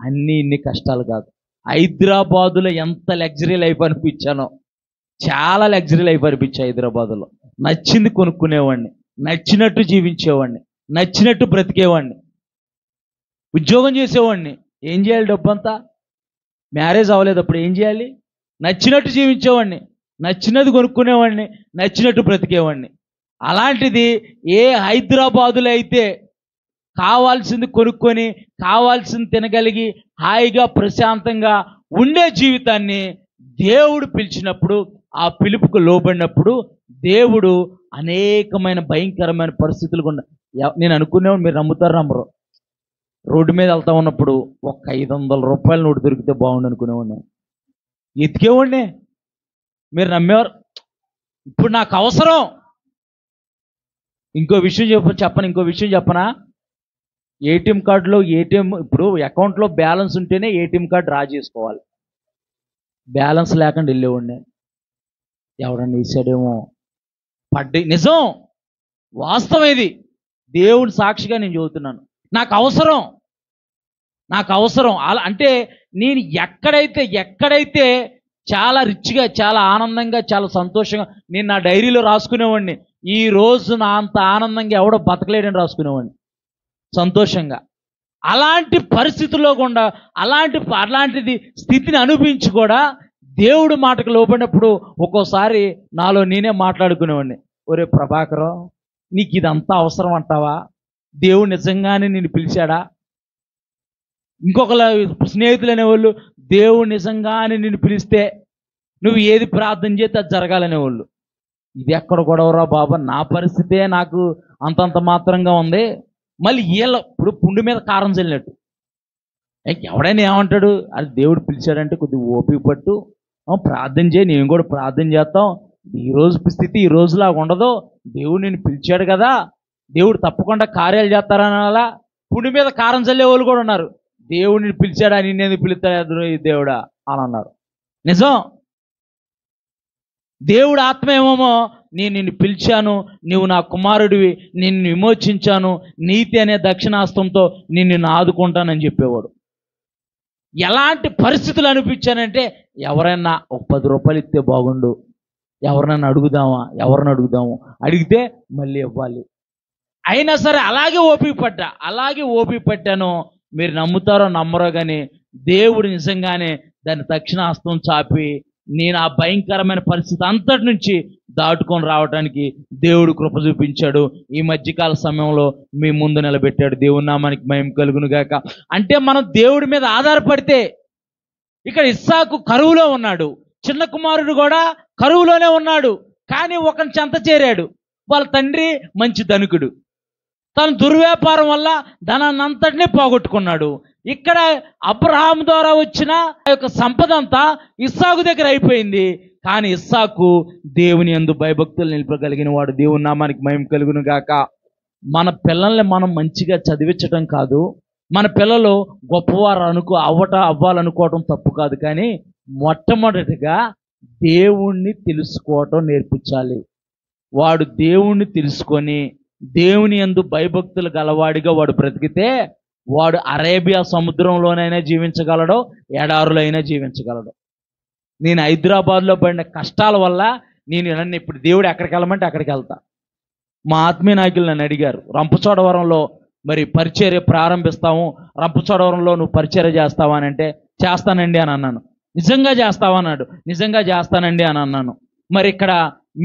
ఇన్ని కష్టాలు కాదు. హైదరాబాదులో ఎంత లగ్జరీ లైఫ్ అనిపించానో, చాలా లగ్జరీ లైఫ్ అనిపించా. హైదరాబాదులో నచ్చింది కొనుక్కునేవాడిని, నచ్చినట్టు జీవించేవాడిని, నచ్చినట్టు బ్రతికేవాడిని, ఉద్యోగం చేసేవాడిని. ఏం చేయాలి? డబ్బంతా మ్యారేజ్ అవ్వలేదు, అప్పుడు ఏం చేయాలి? నచ్చినట్టు జీవించేవాడిని, నచ్చినది కొనుక్కునేవాడిని, నచ్చినట్టు బ్రతికేవాడిని. అలాంటిది ఏ హైదరాబాదులో అయితే కావాల్సింది కొనుక్కొని కావాల్సింది తినగలిగి హాయిగా ప్రశాంతంగా ఉండే జీవితాన్ని దేవుడు పిలిచినప్పుడు, ఆ పిలుపుకు లోబడినప్పుడు దేవుడు అనేకమైన భయంకరమైన పరిస్థితులు నేను అనుకునేవాడు, మీరు నమ్ముతారు నమ్మరు, రోడ్డు మీద వెళ్తా ఉన్నప్పుడు ఒక 500 రూపాయల నోటు దొరికితే బాగుండు అనుకునేవాడిని, ఎతికేవాడిని. మీరు నమ్మేవారు. ఇప్పుడు నాకు అవసరం. ఇంకో విషయం చెప్పనా? ఏటీఎం కార్డులో ఇప్పుడు అకౌంట్లో బ్యాలెన్స్ ఉంటేనే ఏటీఎం కార్డు డ్రా చేసుకోవాలి. బ్యాలెన్స్ లేకుండా వెళ్ళేవాడిని. ఎవడన్నా వేసాడేమో నిజం, వాస్తవం ఇది, దేవుడి సాక్షిగా నేను చెబుతున్నాను. నాకు అవసరం అలా అంటే నేను ఎక్కడైతే చాలా రిచ్గా, చాలా ఆనందంగా, చాలా సంతోషంగా నేను నా డైరీలో రాసుకునేవాడిని, ఈ రోజు నా అంత ఆనందంగా ఎవడో బతకలేడని రాసుకునేవాడిని సంతోషంగా. అలాంటి పరిస్థితుల్లో కూడా అలాంటిది స్థితిని అనుభవించి కూడా దేవుడి మాటకు లోబడినప్పుడు ఒక్కోసారి నాలో నేనే మాట్లాడుకునేవాడిని, ఒరే ప్రభాకరం, నీకు ఇదంతా అవసరం అంటావా? దేవుడు నిజంగానే నిన్ను పిలిచాడా? ఇంకొకరు స్నేహితులు అనేవాళ్ళు, దేవుడు నిజంగానే నిన్ను పిలిస్తే నువ్వు ఏది ప్రార్థన చేస్తే అది జరగాలనేవాళ్ళు. ఇది ఎక్కడ గొడవరా బాబా, నా పరిస్థితే నాకు అంతంత మాత్రంగా ఉంది. మళ్ళీ ఇప్పుడు పుండు మీద కారం చల్లినట్టు ఎవడైనా ఏమంటాడు, అది దేవుడు పిలిచాడంటే కొద్దిగా ఓపిక పట్టు, ప్రార్థన చేయి, నేను కూడా ప్రార్థన చేస్తాం. ఈరోజు స్థితి ఈ రోజులాగా ఉండదు, దేవుడు నేను పిలిచాడు కదా, దేవుడు తప్పకుండా కార్యాలు చేస్తారని అలా పుండు మీద కారం చల్లే వాళ్ళు కూడా ఉన్నారు. దేవుడిని పిలిచాడా, నిన్నేది పిలుస్తాడు దేవుడా అని అన్నారు. నిజం, దేవుడు ఆత్మ ఏమో నేను నిన్ను పిలిచాను, నువ్వు నా కుమారుడివి, నిన్ను విమోచించాను, నీతి అనే దక్షిణాస్తంతో నిన్ను ఆదుకుంటానని చెప్పేవాడు. ఎలాంటి పరిస్థితులు అనిపించానంటే, ఎవరైనా ఒక 10 రూపాయలు ఇస్తే బాగుండు, ఎవరినైనా అడుగుదాము, అడిగితే మళ్ళీ ఇవ్వాలి. అయినా సరే అలాగే ఓపిక పట్టాను. మీరు నమ్ముతారో నమ్మరో కానీ దేవుడు నిజంగానే దాని దక్షిణాస్తం చాపి నేను ఆ భయంకరమైన పరిస్థితి అంతటి నుంచి దాటుకొని రావడానికి దేవుడు కృప చూపించాడు. ఈ మధ్యకాల సమయంలో మీ ముందు నిలబెట్టాడు. దేవుని నామానికి మహిమ కలుగును గాక. అంటే మనం దేవుడి మీద ఆధారపడితే, ఇక్కడ ఇస్సాకు కరువులో ఉన్నాడు, చిన్న కుమారుడు కూడా కరువులోనే ఉన్నాడు. కానీ ఒకని చెంత చేరాడు. వాళ్ళ తండ్రి మంచి ధనికుడు, తను దుర్వ్యాపారం వల్ల ధనాన్ని అంతటినీ పోగొట్టుకున్నాడు. ఇక్కడ అబ్రహాము ద్వారా వచ్చిన ఆ యొక్క సంపద అంతా ఇస్సాకు దగ్గర అయిపోయింది. కానీ ఇస్సాకు దేవుని యందు భయభక్తులు నిలపగలిగిన వాడు. దేవుని నామానికి మహిమ కలుగును గాక. మన పిల్లల్ని మనం మంచిగా చదివించడం కాదు, మన పిల్లలు గొప్పవారు అవ్వాలనుకోవడం తప్పు కాదు. కానీ మొట్టమొదటిగా దేవుణ్ణి తెలుసుకోవటం నేర్పించాలి. వాడు దేవుణ్ణి తెలుసుకొని దేవుని యందు భయభక్తులు గలవాడిగా వాడు బ్రతికితే వాడు అరేబియా సముద్రంలోనైనా జీవించగలడు, ఎడారులో అయినా జీవించగలడు. నేను హైదరాబాద్లో పడిన కష్టాల వల్ల నన్ను ఇప్పుడు దేవుడు ఎక్కడికి వెళ్ళమంటే అక్కడికి వెళ్తా. మా ఆత్మీయ నాయకులు నన్ను అడిగారు, రంపచోడవరంలో మరి పరిచర్య ప్రారంభిస్తాము, రంపచోడవరంలో నువ్వు పరిచర్య చేస్తావా అని అంటే చేస్తానండి అని అన్నాను. నిజంగా చేస్తావా అన్నాడు. నిజంగా చేస్తానండి అని అన్నాను. మరి ఇక్కడ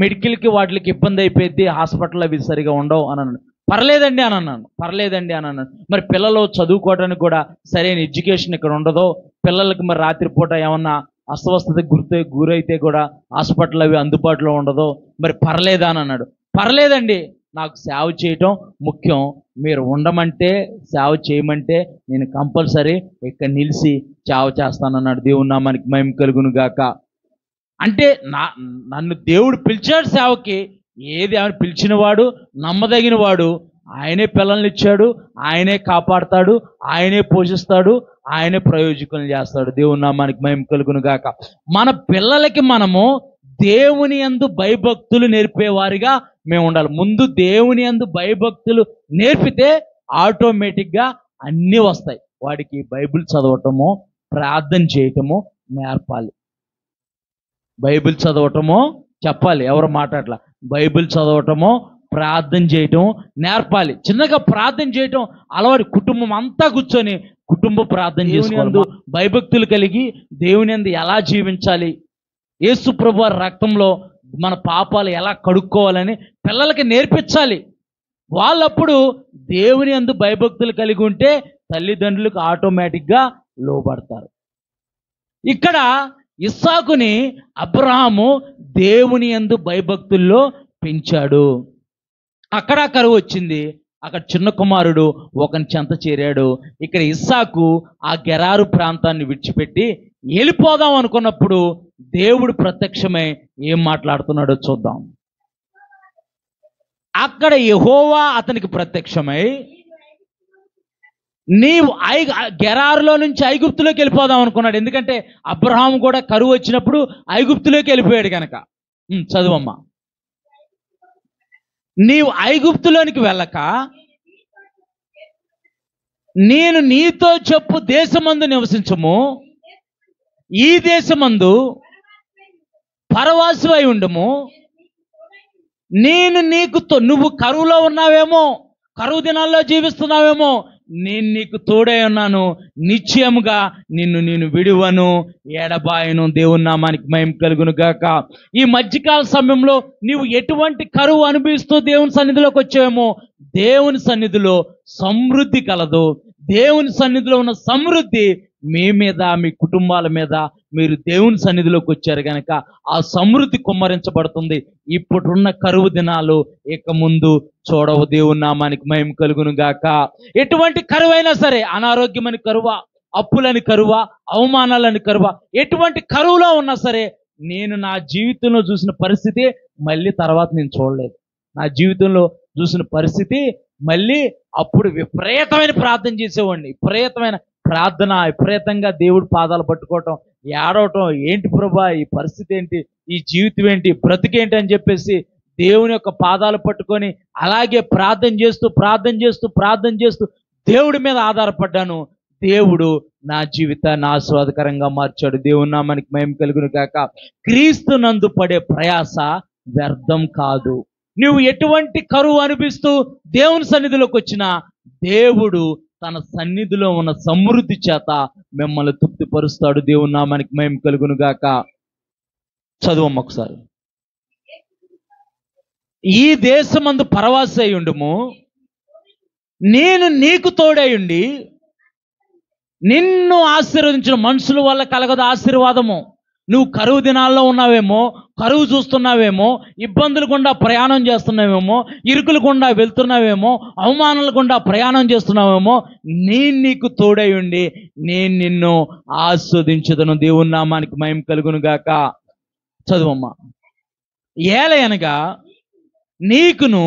మెడికల్కి వాటికి ఇబ్బంది అయిపోయింది, హాస్పిటల్ అవి సరిగా ఉండవు అని అన్నాడు. పర్లేదండి అని అన్నాను. పర్లేదండి అని అన్నాను. మరి పిల్లలు చదువుకోవడానికి కూడా సరైన ఎడ్యుకేషన్ ఇక్కడ ఉండదో, పిల్లలకి మరి రాత్రిపూట ఏమన్నా అస్వస్థతకి గురైతే కూడా హాస్పిటల్ అవి అందుబాటులో ఉండదో, మరి పర్లేదా అని అన్నాడు. పర్లేదండి, నాకు సేవ చేయటం ముఖ్యం, మీరు ఉండమంటే సేవ చేయమంటే నేను కంపల్సరీ ఇక్కడ నిలిచి సేవ చేస్తానన్నాడు. దేవుని నామానికి మహిమ కలుగును గాక. అంటే నన్ను దేవుడు పిలిచాడు సేవకి. ఏది ఆయన పిలిచినవాడు, నమ్మదగిన వాడు. ఆయనే పిల్లల్ని ఇచ్చాడు, ఆయనే కాపాడుతాడు, ఆయనే పోషిస్తాడు, ఆయనే ప్రయోజకులను చేస్తాడు. దేవుని నామానికి మహిమ కలుగును గాక. మన పిల్లలకి మనము దేవుని యందు భయభక్తులు నేర్పేవారిగా మేము ఉండాలి. ముందు దేవుని యందు భయభక్తులు నేర్పితే ఆటోమేటిక్గా అన్నీ వస్తాయి. వాడికి బైబిల్ చదవటము, ప్రార్థన చేయటము నేర్పాలి. బైబిల్ చదవటమో చెప్పాలి, ఎవరు మాట్లాడలా. బైబిల్ చదవటమో ప్రార్థన చేయటం నేర్పాలి. చిన్నగా ప్రార్థన చేయటం అలవాటు. కుటుంబం అంతా కూర్చొని కుటుంబ ప్రార్థన చేసుకోవాలి. భయభక్తులు కలిగి దేవుని యందు ఎలా జీవించాలి, యేసు ప్రభువు రక్తంలో మన పాపాలు ఎలా కడుక్కోవాలని పిల్లలకి నేర్పించాలి. వాళ్ళప్పుడు దేవుని యందు భయభక్తులు కలిగి ఉంటే తల్లిదండ్రులకు ఆటోమేటిక్గా లోబడతారు. ఇక్కడ ఇస్సాకుని అబ్రహాము దేవుని యందు భయభక్తుల్లో పెంచాడు. అక్కడ కరువు వచ్చింది, అక్కడ చిన్న కుమారుడు ఒకని చెంత చేరాడు. ఇక్కడ ఇస్సాకు ఆ గెరారు ప్రాంతాన్ని విడిచిపెట్టి వెళ్ళిపోదాం అనుకున్నప్పుడు దేవుడు ప్రత్యక్షమై ఏం మాట్లాడుతున్నాడో చూద్దాం. అక్కడ యెహోవా అతనికి ప్రత్యక్షమై, నీవు గెరారులో నుంచి ఐగుప్తులోకి వెళ్ళిపోదాం అనుకున్నాడు. ఎందుకంటే అబ్రహాం కూడా కరువు వచ్చినప్పుడు ఐగుప్తులోకి వెళ్ళిపోయాడు కనుక. చదువమ్మా. నీవు ఐగుప్తులోనికి వెళ్ళక నేను నీతో చెప్పు దేశమందు నివసించము, ఈ దేశమందు పరవాసివై ఉండము, నేను నీకు నువ్వు కరువులో ఉన్నావేమో, కరువు దినాల్లో జీవిస్తున్నావేమో, నేను నీకు తోడై ఉన్నాను, నిశ్చయముగా నేను విడువను, ఎడబాయను. దేవుని నామానికి మహిమ కలుగును గాక. ఈ మధ్యకాల సమయంలో నీవు ఎటువంటి కరువు అనుభవిస్తూ దేవుని సన్నిధిలోకి వచ్చావేమో, దేవుని సన్నిధిలో సమృద్ధి కలదు. దేవుని సన్నిధిలో ఉన్న సమృద్ధి మీ మీద, మీ కుటుంబాల మీద, మీరు దేవుని సన్నిధిలోకి వచ్చారు కనుక ఆ సమృద్ధి కుమ్మరించబడుతుంది. ఇప్పుడున్న కరువు దినాలు ఇక ముందు చూడవు. దేవుని నామానికి మహిమ కలుగును గాక. ఎటువంటి కరువైనా సరే, అనారోగ్యమని కరువా, అప్పులని కరువా, అవమానాలని కరువా, ఎటువంటి కరువులో ఉన్నా సరే, నేను నా జీవితంలో చూసిన పరిస్థితి మళ్ళీ తర్వాత నేను చూడలేదు. నా జీవితంలో చూసిన పరిస్థితి మళ్ళీ అప్పుడు విపరీతమైన ప్రార్థన చేసేవాడిని. విపరీతంగా దేవుడి పాదాలు పట్టుకోవటం, ఏడవటం, ఏంటి ప్రభా ఈ పరిస్థితి ఏంటి, ఈ జీవితం ఏంటి, బ్రతికేంటి అని చెప్పేసి దేవుని యొక్క పాదాలు పట్టుకొని అలాగే ప్రార్థన చేస్తూ దేవుడి మీద ఆధారపడ్డాను. దేవుడు నా జీవితాన్ని ఆస్వాదకరంగా మార్చాడు. దేవుని నామానికి మహిమ కలుగును గాక. క్రీస్తు నందు పడే ప్రయాస వ్యర్థం కాదు. నువ్వు ఎటువంటి కరువు అనిపిస్తూ దేవుని సన్నిధిలోకి వచ్చినా దేవుడు తన సన్నిధిలో ఉన్న సమృద్ధి చేత మిమ్మల్ని తృప్తిపరుస్తాడు. దేవుని నామానికి మహిమ కలుగును గాక. చదువమ్మ ఒకసారి. ఈ దేశమందు పరవాసి అయి ఉండుము, నేను నీకు తోడైయుండి నిన్ను ఆశీర్వదించిన. మనుషుల వల్ల కలగదు ఆశీర్వాదము. నువ్వు కరువు దినాల్లో ఉన్నావేమో, కరువు చూస్తున్నావేమో, ఇబ్బందులు గుండా ప్రయాణం చేస్తున్నావేమో, ఇరుకులు గుండా వెళ్తున్నావేమో, అవమానాల గుండా ప్రయాణం చేస్తున్నావేమో, నేను నీకు తోడై ఉండి నేను నిన్ను ఆస్వాదించదను. దేవుని నామానికి మహిమ కలుగును గాక. చదువమ్మా. ఏలయనగా నీకును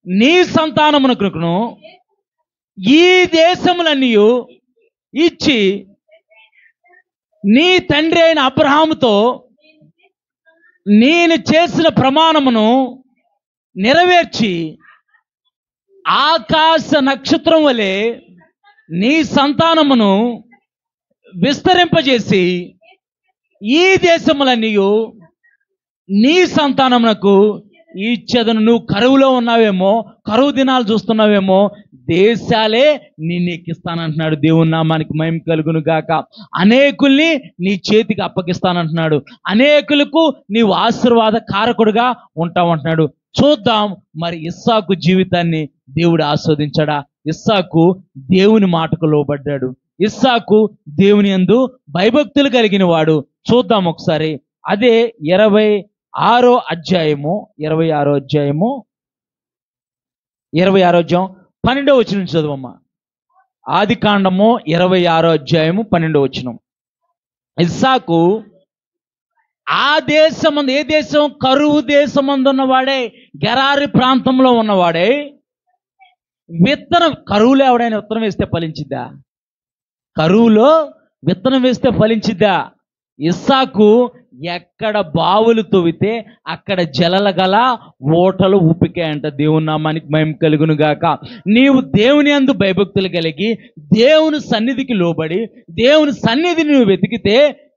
నీ సంతానమునకును ఈ దేశములన్నీ ఇచ్చి నీ తండ్రి అయిన అబ్రహాముతో నేను చేసిన ప్రమాణమును నెరవేర్చి ఆకాశ నక్షత్రం వలె నీ సంతానమును విస్తరింపజేసి ఈ దేశములన్నీ నీ సంతానమునకు ఇచ్చేదను. నువ్వు కరువులో ఉన్నావేమో, కరువు దినాలు చూస్తున్నావేమో, దేశాలే నేను ఎక్కిస్తానంటున్నాడు. దేవుని నామానికి మహిమ కలుగును గాక. అనేకుల్ని నీ చేతికి అప్పగిస్తానంటున్నాడు. అనేకులకు నీవు ఆశీర్వాద కారకుడుగా ఉంటావంటున్నాడు. చూద్దాం మరి ఇస్సాకు జీవితాన్ని దేవుడు ఆస్వాదించాడా? ఇస్సాకు దేవుని మాటకు లోబడ్డాడు. ఇస్సాకు దేవుని యందు భయభక్తులు కలిగిన వాడు. చూద్దాం ఒకసారి. అదే 26వ అధ్యాయము 12వ వచనం నుంచి చదువమ్మా. ఆదికాండము 26వ అధ్యాయము 12వ వచనం. ఇస్సాకు ఆ దేశమందు, ఏ దేశం? కరువు దేశమందు ఉన్నవాడే, గెరారి ప్రాంతంలో ఉన్నవాడే విత్తనం. కరువులో ఎవడైనా విత్తనం వేస్తే ఫలించిద్దా? కరువులో విత్తనం వేస్తే ఫలించిద్దా? ఇస్సాకు ఎక్కడ బావులు తవ్వితే అక్కడ జలల గల ఓటలు ఉప్పికాయంట. దేవుని నామానికి మహిమ కలుగును గాక. నీవు దేవుని యందు భయభక్తులు కలిగి దేవుని సన్నిధికి లోబడి దేవుని సన్నిధిని నువ్వు వెతికితే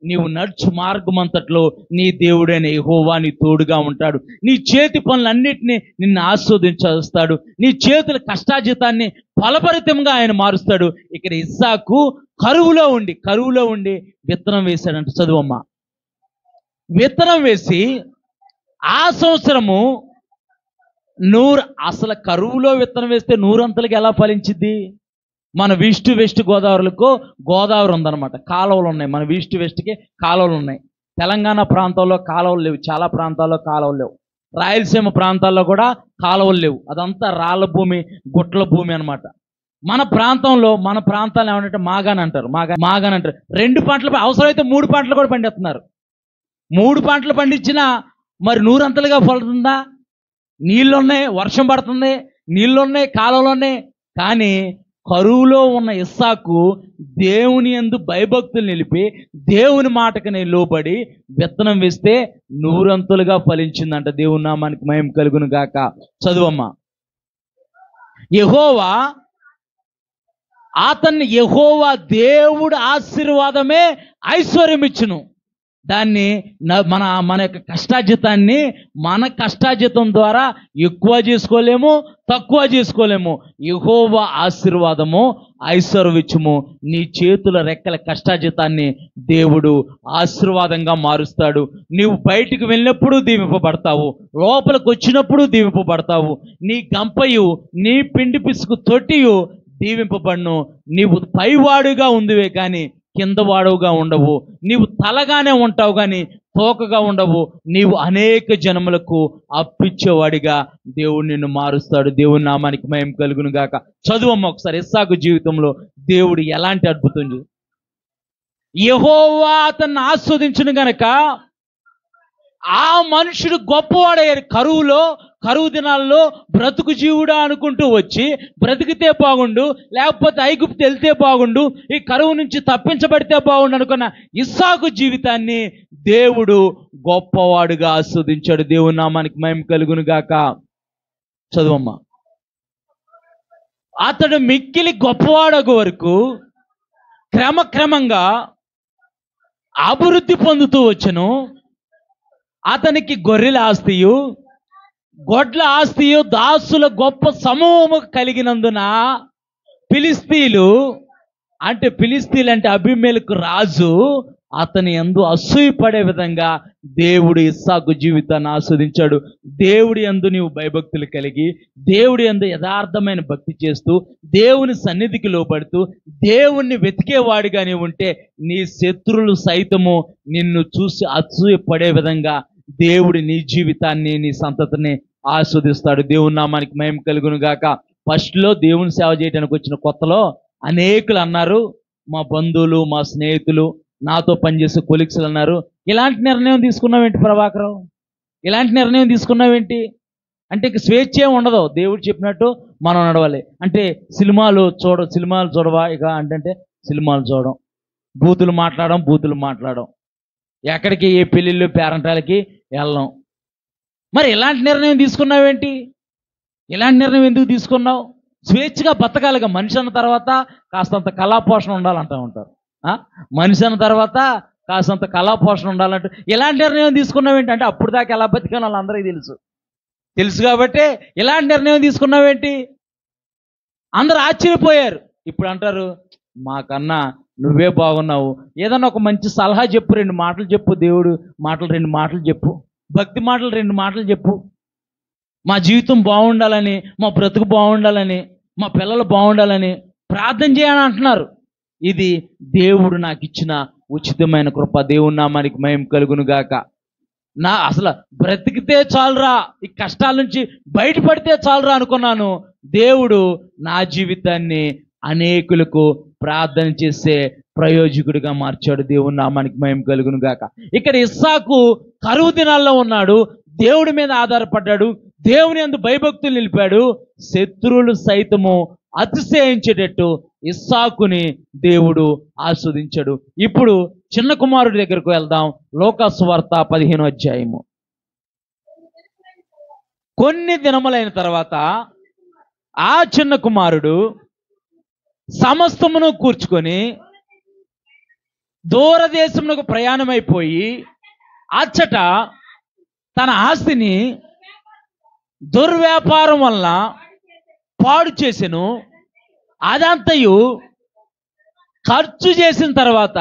నీవు నడుచు మార్గమంతట్లో నీ దేవుడైన యెహోవా నీ తోడుగా ఉంటాడు. నీ చేతి పనులన్నిటినీ నిన్ను ఆస్వాదించేస్తాడు. నీ చేతుల కష్టాజితాన్ని ఫలభరితంగా ఆయన మారుస్తాడు. ఇక్కడ ఇస్సాకు కరువులో ఉండి విత్తనం వేశాడంట. చదువమ్మా. విత్తనం వేసి ఆ సంవత్సరము అసలు కరువులో విత్తనం వేస్తే 100 అంతలకి ఎలా ఫలించిద్ది? మన ఈస్ట్ వెస్ట్ గోదావరి ఉందన్నమాట. కాలువలు ఉన్నాయి. మన ఈస్ట్ వెస్ట్కి కాలువలు ఉన్నాయి. తెలంగాణ ప్రాంతాల్లో కాలువలు లేవు, చాలా ప్రాంతాల్లో కాలువలు లేవు. రాయలసీమ ప్రాంతాల్లో కూడా కాలువలు లేవు. అదంతా రాళ్ళ భూమి, గుట్ల భూమి అనమాట. మన ప్రాంతాలు ఏమంటే మాగాని అంటారు. మాగాని అంటారు. 2 పంటలు, అవసరమైతే 3 పంటలు కూడా పండిస్తున్నారు. 3 పంటలు పండించినా మరి 100 అంతలుగా ఫలుతుందా? నీళ్ళున్నాయి, వర్షం పడుతుంది, నీళ్ళున్నాయి, కాలువలు ఉన్నాయి. కానీ కరువులో ఉన్న ఇస్సాకు దేవుని యందు భయభక్తులు నిలిపి దేవుని మాటకు లోబడి విత్తనం వేస్తే 100 అంతలుగా ఫలించిందంట. దేవుని నామానికి మహిమ కలుగును గాక. చదువమ్మా. యెహోవా దేవుడు ఆశీర్వాదమే ఐశ్వర్యం ఇచ్చును. దాన్ని మన యొక్క కష్టాజితాన్ని మన కష్టాజితం ద్వారా ఎక్కువ చేసుకోలేము, తక్కువ చేసుకోలేము. యెహోవా ఆశీర్వాదము ఐశ్వర్యము. నీ చేతుల రెక్కల కష్టాజితాన్ని దేవుడు ఆశీర్వాదంగా మారుస్తాడు. నీవు బయటికి వెళ్ళినప్పుడు దీవింపబడతావు, లోపలికి వచ్చినప్పుడు దీవింపబడతావు. నీ గంపయు నీ పిండి పిసుకు తొట్టియు దీవింపబడును. నీవు పైవాడుగా ఉందివే కానీ కింద వాడుగా ఉండవు. నీవు తలగానే ఉంటావు కానీ తోకగా ఉండవు. నీవు అనేక జనములకు అప్పిచ్చేవాడిగా దేవుడు నిన్ను మారుస్తాడు. దేవుని నామానికి మహిమ కలుగును గాక. చదువమ్మ ఒకసారి. ఇస్సాకు జీవితంలో దేవుడు ఎలాంటి అద్భుతం చేశాడు. యెహోవా అతన్ని ఆస్వాదించును గనక ఆ మనుషుడు గొప్పవాడయ్యారు. కరువు దినాల్లో బ్రతుకు జీవుడా అనుకుంటూ వచ్చి బ్రతికితే బాగుండు, లేకపోతే ఐగుప్తు వెళ్తే బాగుండు, ఈ కరువు నుంచి తప్పించబడితే బాగుండు అనుకున్న ఇస్సాకు జీవితాన్ని దేవుడు గొప్పవాడుగా ఆస్వాదించాడు. దేవుని నామానికి మహిమ కలుగును గాక. చదువమ్మా. అతడు మిక్కిలి గొప్పవాడగు వరకు క్రమక్రమంగా అభివృద్ధి పొందుతూ వచ్చును. అతనికి గొర్రెల ఆస్తియు గొడ్ల ఆస్తియు దాసుల గొప్ప సమూహము కలిగినందున ఫిలిస్తీయులు అంటే అబీమెలెకు రాజు అతని యందు అసూయపడే విధంగా దేవుడు ఇస్సాకు జీవితాన్ని ఆస్వాదించాడు. దేవుడి యందు నీవు భయభక్తులు కలిగి దేవుడి యందు యథార్థమైన భక్తి చేస్తూ దేవుని సన్నిధికి లోపడుతూ దేవుణ్ణి వెతికేవాడిగా నీవు ఉంటే నీ శత్రువులు సైతము నిన్ను చూసి అసూయపడే విధంగా దేవుడి నీ జీవితాన్ని, నీ సంతతిని ఆస్వాదిస్తాడు. దేవుని నామానికి మహిమ కలుగును గాక. ఫస్ట్లో దేవుని సేవ చేయడానికి వచ్చిన కొత్తలో అనేకులు అన్నారు, మా బంధువులు, మా స్నేహితులు, నాతో పనిచేసే కొలీగ్స్లు అన్నారు, ఇలాంటి నిర్ణయం తీసుకున్నావేంటి ప్రభాకరం, ఇలాంటి నిర్ణయం తీసుకున్నావేంటి అంటే ఇక స్వేచ్ఛ ఉండదు. దేవుడు చెప్పినట్టు మనం నడవాలి. అంటే సినిమాలు చూడవా ఇక అంటే సినిమాలు చూడడం, బూతులు మాట్లాడడం, ఎక్కడికి ఏ పెళ్ళిళ్ళు పేరంటాలకి వెళ్ళడం. మరి ఇలాంటి నిర్ణయం తీసుకున్నావేంటి? ఇలాంటి నిర్ణయం ఎందుకు తీసుకున్నావు? స్వేచ్ఛగా బతకాలిగా. మనిషి అన్న తర్వాత కాస్తంత కళాపోషణ ఉండాలంటూ ఉంటారు. మనిషి అన్న తర్వాత కాస్తంత కళాపోషణ ఉండాలంటే ఇలాంటి నిర్ణయం తీసుకున్నావేంటి అంటే అప్పుడు దాకా ఎలా బతికానో వాళ్ళందరికీ తెలుసు కాబట్టి ఇలాంటి నిర్ణయం తీసుకున్నావేంటి అందరు ఆశ్చర్యపోయారు. ఇప్పుడు అంటారు, మాకన్నా నువ్వే బాగున్నావు, ఏదన్నా ఒక మంచి సలహా చెప్పు, 2 మాటలు చెప్పు, దేవుడు మాటలు 2 మాటలు చెప్పు, భక్తి మాటలు 2 మాటలు చెప్పు, మా జీవితం బాగుండాలని, మా బ్రతుకు బాగుండాలని, మా పిల్లలు బాగుండాలని ప్రార్థన చేయాలని అంటున్నారు. ఇది దేవుడు నాకు ఇచ్చిన ఉచితమైన కృప. దేవుని నామానికి మహిమ కలుగును గాక. అసలు బ్రతికితే చాలురా, ఈ కష్టాల నుంచి బయటపడితే చాలురా అనుకున్నాను. దేవుడు నా జీవితాన్ని అనేకులకు ప్రార్థన చేసే ప్రయోజకుడిగా మార్చాడు. దేవుని నామానికి మహిమ కలుగును గాక. ఇక్కడ ఇస్సాకు కరువు దినాల్లో ఉన్నాడు, దేవుడి మీద ఆధారపడ్డాడు, దేవుని యందు భయభక్తులు నిలిపాడు. శత్రువులు సైతము అతిశయించేటట్టు ఇస్సాకుని దేవుడు ఆస్వాదించాడు. ఇప్పుడు చిన్న కుమారుడి దగ్గరకు వెళ్దాం. లోకాసు వార్త 15వ అధ్యాయము. కొన్ని దినములైన తర్వాత ఆ చిన్న కుమారుడు సమస్తమును కూర్చుకొని దూరదేశమునకు ప్రయాణమైపోయి అచ్చట తన ఆస్తిని దుర్వ్యాపారం వల్ల పాడు చేసెను. అదంతయు ఖర్చు చేసిన తర్వాత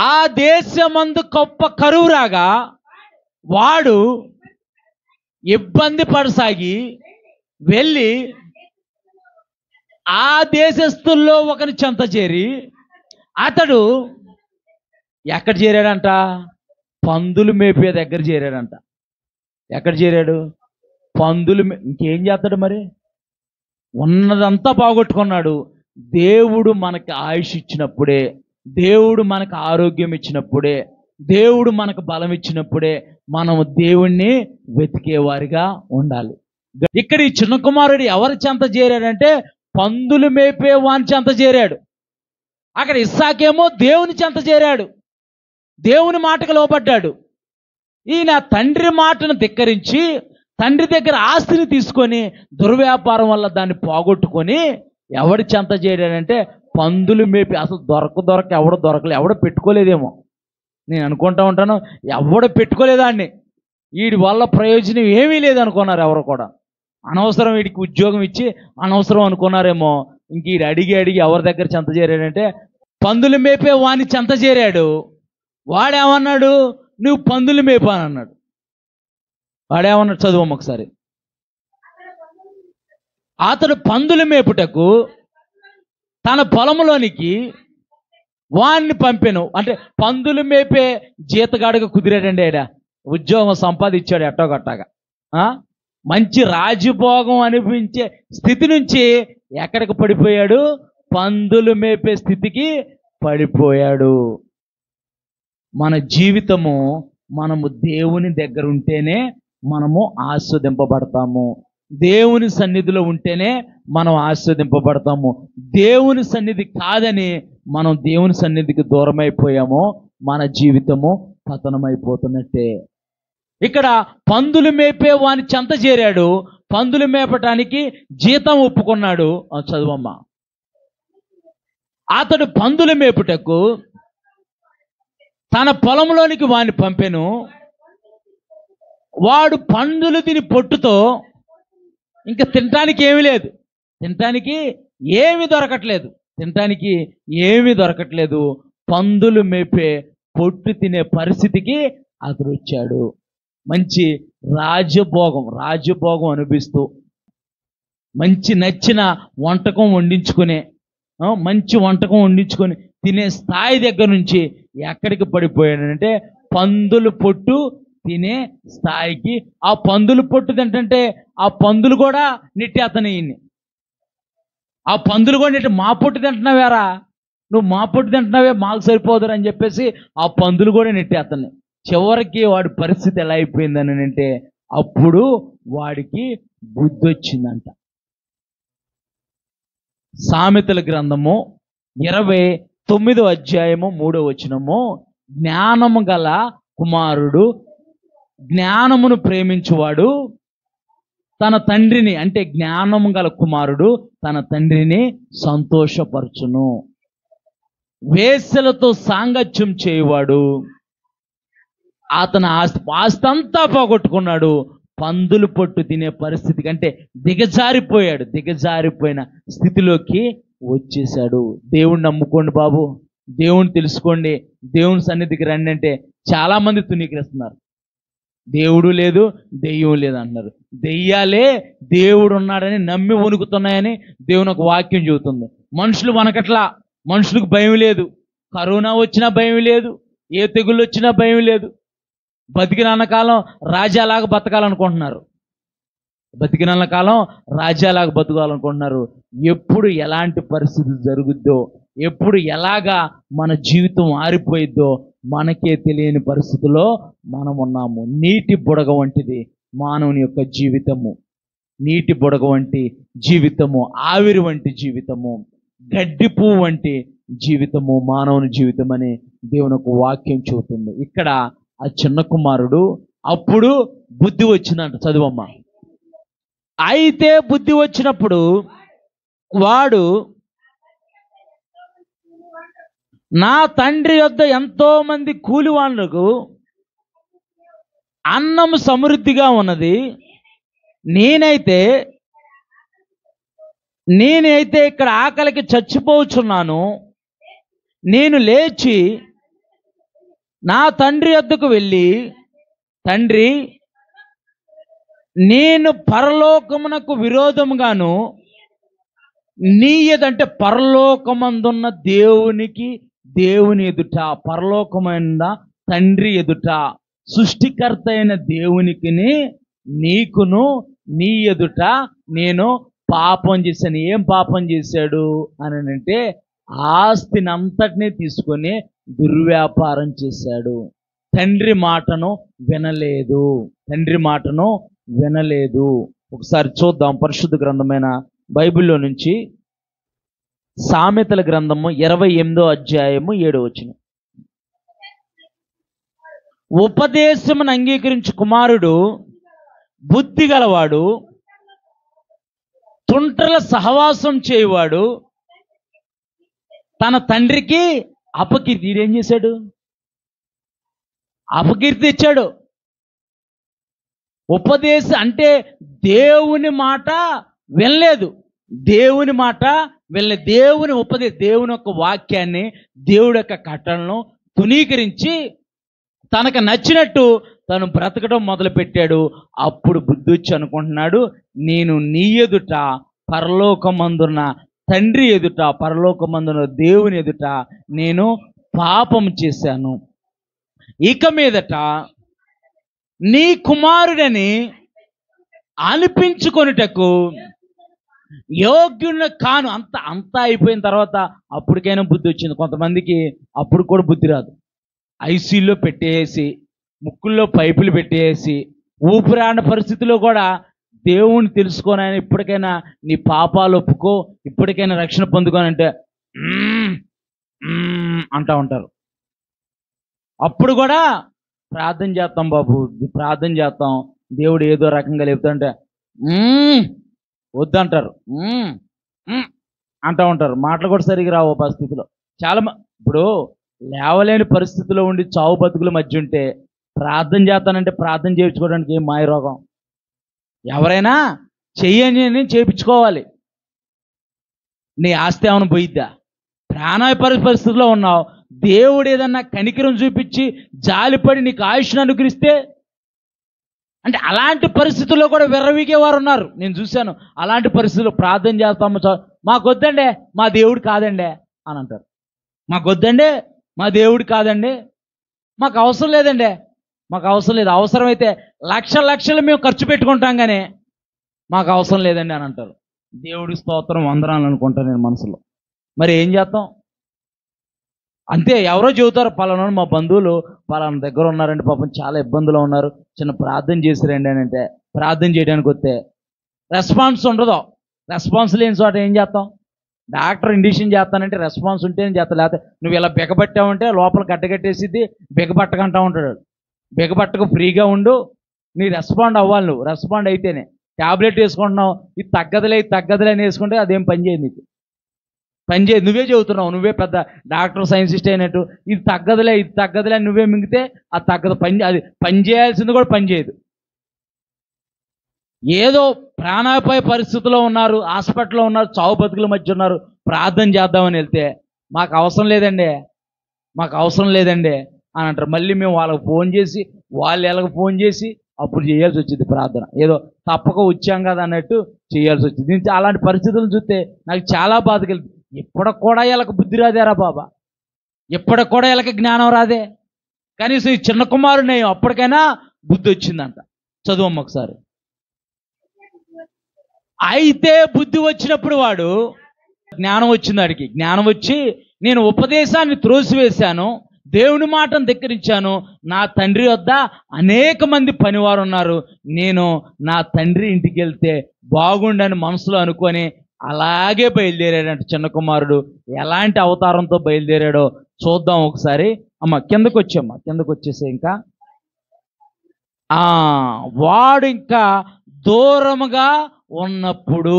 ఆ దేశమందు గొప్ప కరువు రాగా వాడు ఇబ్బంది పడసాగి వెళ్ళి ఆ దేశస్తుల్లో ఒకని చెంత చేరి, అతడు ఎక్కడ చేరాడంట? పందులు మేపే దగ్గర చేరాడంట. ఎక్కడ చేరాడు? పందులు. ఇంకేం చేస్తాడు మరి? ఉన్నదంతా బాగొట్టుకున్నాడు. దేవుడు మనకి ఆయుష్ ఇచ్చినప్పుడే, దేవుడు మనకు ఆరోగ్యం ఇచ్చినప్పుడే, దేవుడు మనకు బలం ఇచ్చినప్పుడే మనం దేవుణ్ణి వెతికేవారిగా ఉండాలి. ఇక్కడ ఈ చిన్న కుమారుడు ఎవరి చెంత చేరాడంటే పందులు మేపే వాని చెంత చేరాడు. అక్కడ ఇస్సాకేమో దేవుని చెంత చేరాడు, దేవుని మాటకు లోబడ్డాడు. ఈయన తండ్రి మాటను ధిక్కరించి తండ్రి దగ్గర ఆస్తిని తీసుకొని దుర్వ్యాపారం వల్ల దాన్ని పోగొట్టుకొని ఎవడి చెంత చేరాడంటే పందులు మేపి. అసలు దొరక ఎవడో దొరకలే, ఎవడో పెట్టుకోలేదేమో. నేను అనుకుంటా ఉంటాను, ఎవడో పెట్టుకోలేదాన్ని, వీడి వల్ల ప్రయోజనం ఏమీ లేదనుకున్నారు ఎవరు కూడా. అనవసరం వీడికి ఉద్యోగం ఇచ్చి అనవసరం అనుకున్నారేమో. ఇంక వీడు అడిగి ఎవరి దగ్గర చెంత చేరాడంటే పందులు మేపే వాని చెంత చేరాడు. వాడేమన్నాడు? నువ్వు పందులు మేపు అని అన్నాడు. వాడేమన్నాడు? చదువు ఒకసారి. అతడు పందులు మేపుటకు తన పొలంలోనికి వాణ్ణి పంపెను. అంటే పందులు మేపే జీతగాడుగా కుదిరాడండి. ఆయన ఉద్యోగం సంపాదించాడు ఎట్టోగట్టాగా. మంచి రాజభోగం అనిపించే స్థితి నుంచి ఎక్కడికి పడిపోయాడు? పందులు మేపే స్థితికి పడిపోయాడు. మన జీవితము మనము దేవుని దగ్గర ఉంటేనే మనము ఆస్వాదింపబడతాము. దేవుని సన్నిధిలో ఉంటేనే మనం ఆస్వాదింపబడతాము. దేవుని సన్నిధి కాదని మనం దేవుని సన్నిధికి దూరం అయిపోయామో మన జీవితము పతనమైపోతున్నట్టే. ఇక్కడ పందులు మేపే వాని చెంత చేరాడు, పందులు మేపటానికి జీతం ఒప్పుకున్నాడు. చదువమ్మా. అతడు పందులు మేపుటకు తన పొలంలోనికి వాని పంపెను. వాడు పందులు తిని పొట్టుతో ఇంకా తినటానికి ఏమీ లేదు, తినటానికి ఏమీ దొరకట్లేదు. పందులు మేపే పొట్టు తినే పరిస్థితికి అతడు వచ్చాడు. మంచి రాజభోగం అనిపిస్తూ మంచి నచ్చిన వంటకం వండించుకొని తినే స్థాయి దగ్గర నుంచి ఎక్కడికి పడిపోయాడంటే పందులు పొట్టు తినే స్థాయికి. ఆ పందులు పొట్టు తింటే ఆ పందులు కూడా నెట్టేతనే. ఆ పందులు కూడా నెట్టి, మా పొట్టు తింటున్నావేరా, నువ్వు మా పొట్టు తింటున్నావే, మాకు సరిపోదురు అని చెప్పేసి ఆ పందులు కూడా నెట్టేతనే. చివరికి వాడి పరిస్థితి ఎలా అయిపోయిందని అంటే అప్పుడు వాడికి బుద్ధి వచ్చిందంట. సామెతల గ్రంథము 29వ అధ్యాయము 3వ వచనము, జ్ఞానము గల కుమారుడు, జ్ఞానమును ప్రేమించువాడు తన తండ్రిని, అంటే జ్ఞానము గల కుమారుడు తన తండ్రిని సంతోషపరచును. వేశ్యలతో సాంగత్యం చేయువాడు అతని ఆస్తి అంతా పోగొట్టుకున్నాడు, పందులు పొట్టు తినే పరిస్థితి కంటే దిగజారిపోయిన స్థితిలోకి వచ్చేసాడు. దేవుణ్ణి నమ్ముకోండి బాబు, దేవుణ్ణి తెలుసుకోండి, దేవుని సన్నిధికి రండి అంటే చాలామంది తునీకరిస్తున్నారు. దేవుడు లేదు, దెయ్యం లేదు అంటున్నారు. దెయ్యాలే దేవుడు ఉన్నాడని నమ్మి వణుకుతున్నాయని దేవుని ఒక వాక్యం చెబుతుంది. మనుషులు వనకట్లా, మనుషులకు భయం లేదు. కరోనా వచ్చినా భయం లేదు, ఏ తెగుళ్ళు వచ్చినా భయం లేదు. బతికినన్న కాలం రాజాలాగా బతకాలనుకుంటున్నారు. ఎప్పుడు ఎలాంటి పరిస్థితి జరుగుద్దో, ఎప్పుడు ఎలాగా మన జీవితం ఆరిపోయిద్దో మనకే తెలియని పరిస్థితిలో మనం ఉన్నాము. నీటి బుడగ వంటిది మానవుని యొక్క జీవితము. నీటి బుడగ వంటి జీవితము, ఆవిరి వంటి జీవితము, గడ్డి పువ్వు వంటి జీవితము మానవుని జీవితం అని దేవుని ఒక వాక్యం చెబుతుంది. ఇక్కడ ఆ చిన్న కుమారుడు అప్పుడు బుద్ధి వచ్చిందంట. చదువమ్మ. అయితే బుద్ధి వచ్చినప్పుడు వాడు, నా తండ్రి యొద్ద ఎంతో మంది కూలివాళ్ళకు అన్నం సమృద్ధిగా ఉన్నది, నేనైతే ఇక్కడ ఆకలికి చచ్చిపోవచ్చున్నాను. నేను లేచి నా తండ్రి యొద్దకు వెళ్ళి, తండ్రి, నేను పరలోకమునకు విరోధముగాను నీ ఎదంటే పరలోకమందున్న దేవుని ఎదుట, పరలోకమైన తండ్రి ఎదుట, సృష్టికర్త అయిన దేవునికి నీకును నీ ఎదుట నేను పాపం చేశాను. ఏం పాపం చేశాడు అని అంటే, ఆస్తిని అంతటినీ తీసుకొని దుర్వ్యాపారం చేశాడు. తండ్రి మాటను వినలేదు. ఒకసారి చూద్దాం పరిశుద్ధ గ్రంథమైన బైబిల్లో నుంచి సామెతల గ్రంథము 28వ అధ్యాయము 7వ వచనం. ఉపదేశమును అంగీకరించు కుమారుడు బుద్ధి గలవాడు, తుంటల సహవాసం చేయవాడు తన తండ్రికి అపకీర్తి. ఏం చేశాడు? అపకీర్తి తెచ్చాడు. ఉపదేశం అంటే దేవుని మాట వినలేదు. దేవుని యొక్క వాక్యాన్ని, దేవుడి యొక్క కట్టలను తునీకరించి తనకు నచ్చినట్టు తను బ్రతకడం మొదలుపెట్టాడు. అప్పుడు బుద్ధి వచ్చి అనుకుంటున్నాడు, నేను నీ ఎదుట పరలోకమందున్న తండ్రి ఎదుట, పరలోకమందున్న దేవుని ఎదుట నేను పాపం చేశాను. ఇక మీదట నీ కుమారుడని అనిపించుకొనుటకు యోగ్యుని కాను. అంతా అయిపోయిన తర్వాత అప్పటికైనా బుద్ధి వచ్చింది. కొంతమందికి అప్పుడు కూడా బుద్ధి రాదు. ఐసీయూలో పెట్టేసి, ముక్కుల్లో పైపులు పెట్టేసి, ఊపిరాడిన పరిస్థితిలో కూడా దేవుణ్ణి తెలుసుకోనని, ఇప్పటికైనా నీ పాపాలు ఒప్పుకో, ఇప్పటికైనా రక్షణ పొందుకోనంటే అంటూ ఉంటారు. అప్పుడు కూడా ప్రార్థన చేస్తాం బాబు, ప్రార్థన చేస్తాం, దేవుడు ఏదో రకంగా లేపుతుంటే వద్దంటారు, అంటూ ఉంటారు. మాటలు కూడా సరిగ్గా రావు పరిస్థితిలో. చాలా ఇప్పుడు లేవలేని పరిస్థితిలో ఉండి చావు బతుకుల మధ్య ఉంటే ప్రార్థన చేస్తానంటే ప్రార్థన చేయించుకోవడానికి ఏం మాయరోగం? ఎవరైనా చెయ్యని చేయించుకోవాలి. నీ ఆస్తి ఏమైనా పోయిద్దా? ప్రాణాపాయ పరిస్థితిలో ఉన్నావు, దేవుడు ఏదన్నా కనికరం చూపించి జాలిపడి నీకు ఆయుష్ను అనుగ్రహిస్తే, అంటే అలాంటి పరిస్థితుల్లో కూడా విర్రవీగే వారు ఉన్నారు. నేను చూశాను. అలాంటి పరిస్థితుల్లో ప్రార్థన చేస్తాము, మాకొద్దండే, మా దేవుడు కాదండే అని అంటారు. మాకొద్దండే, మా దేవుడు కాదండి, మాకు అవసరం లేదండి, మాకు అవసరం లేదు, అవసరమైతే లక్షలు మేము ఖర్చు పెట్టుకుంటాం కానీ మాకు అవసరం లేదండి అని అంటారు. దేవుడి స్తోత్రం, వందనాలు అనుకుంటాను నేను మనసులో. మరి ఏం చేస్తాం? అంతే. ఎవరో చెబుతారు, పలానా మా బంధువులు పలానా దగ్గర ఉన్నారండి, పాపం చాలా ఇబ్బందులు ఉన్నారు, చిన్న ప్రార్థన చేసిరండి అని అంటే, ప్రార్థన చేయడానికి వస్తే రెస్పాన్స్ ఉండదు. రెస్పాన్స్ లేని చోట ఏం చేస్తాం? డాక్టర్ ఇండిషన్ చేస్తానంటే రెస్పాన్స్ ఉంటేనే చేస్తా, లేకపోతే నువ్వు ఇలా బిగబట్టావంటే లోపల గడ్డగట్టేసిద్ది, బిగబట్టకంటా ఉంటాడు. బిగబట్టకు ఫ్రీగా ఉండు, నీ రెస్పాండ్ అవ్వాలి. నువ్వు రెస్పాండ్ అయితేనే. ట్యాబ్లెట్ వేసుకుంటున్నావు, ఇది తగ్గదులే అని వేసుకుంటే అదేం పని చేయదు, నీకు పని చేయదు. నువ్వే చెబుతున్నావు, నువ్వే పెద్ద డాక్టర్ సైన్సిస్ట్ అయినట్టు, ఇది తగ్గదులే అని నువ్వే మింగితే అది తగ్గదు. అది పని చేయాల్సింది కూడా పని చేయదు. ఏదో ప్రాణాపాయ పరిస్థితిలో ఉన్నారు, హాస్పిటల్లో ఉన్నారు, చావు బతుకుల మధ్య ఉన్నారు, ప్రార్థన చేద్దామని వెళ్తే మాకు అవసరం లేదండి, మాకు అవసరం లేదండి అని అంటారు. మళ్ళీ మేము వాళ్ళకి ఫోన్ చేసి, వాళ్ళు ఎలాగ ఫోన్ చేసి అప్పుడు చేయాల్సి వచ్చింది ప్రార్థన. ఏదో తప్పక వచ్చాం కదా అన్నట్టు చేయాల్సి వచ్చింది. దీనికి అలాంటి పరిస్థితులను చూస్తే నాకు చాలా బాధ కలిగింది. ఇప్పటికి కూడా వీళ్ళకి బుద్ధి రాదేరా బాబా, ఇప్పటికి కూడా వీళ్ళకి జ్ఞానం రాదే. కనీసం ఈ చిన్న కుమారుని అప్పటికైనా బుద్ధి వచ్చిందంట. చదువమ్మ ఒకసారి. అయితే బుద్ధి వచ్చినప్పుడు వాడు, జ్ఞానం వచ్చింది వాడికి, జ్ఞానం వచ్చి నేను ఉపదేశాన్ని త్రోసివేశాను, దేవుని మాటను ధిక్కరించాను, నా తండ్రి వద్ద అనేక మంది పనివారు ఉన్నారు, నేను నా తండ్రి ఇంటికి వెళ్తే బాగుండని మనసులో అనుకొని అలాగే బయలుదేరాడంట చిన్న కుమారుడు. ఎలాంటి అవతారంతో బయలుదేరాడో చూద్దాం ఒకసారి. అమ్మ కిందకు వచ్చామ్మా, కిందకు వచ్చేసే. ఇంకా వాడు ఇంకా దూరముగా ఉన్నప్పుడు,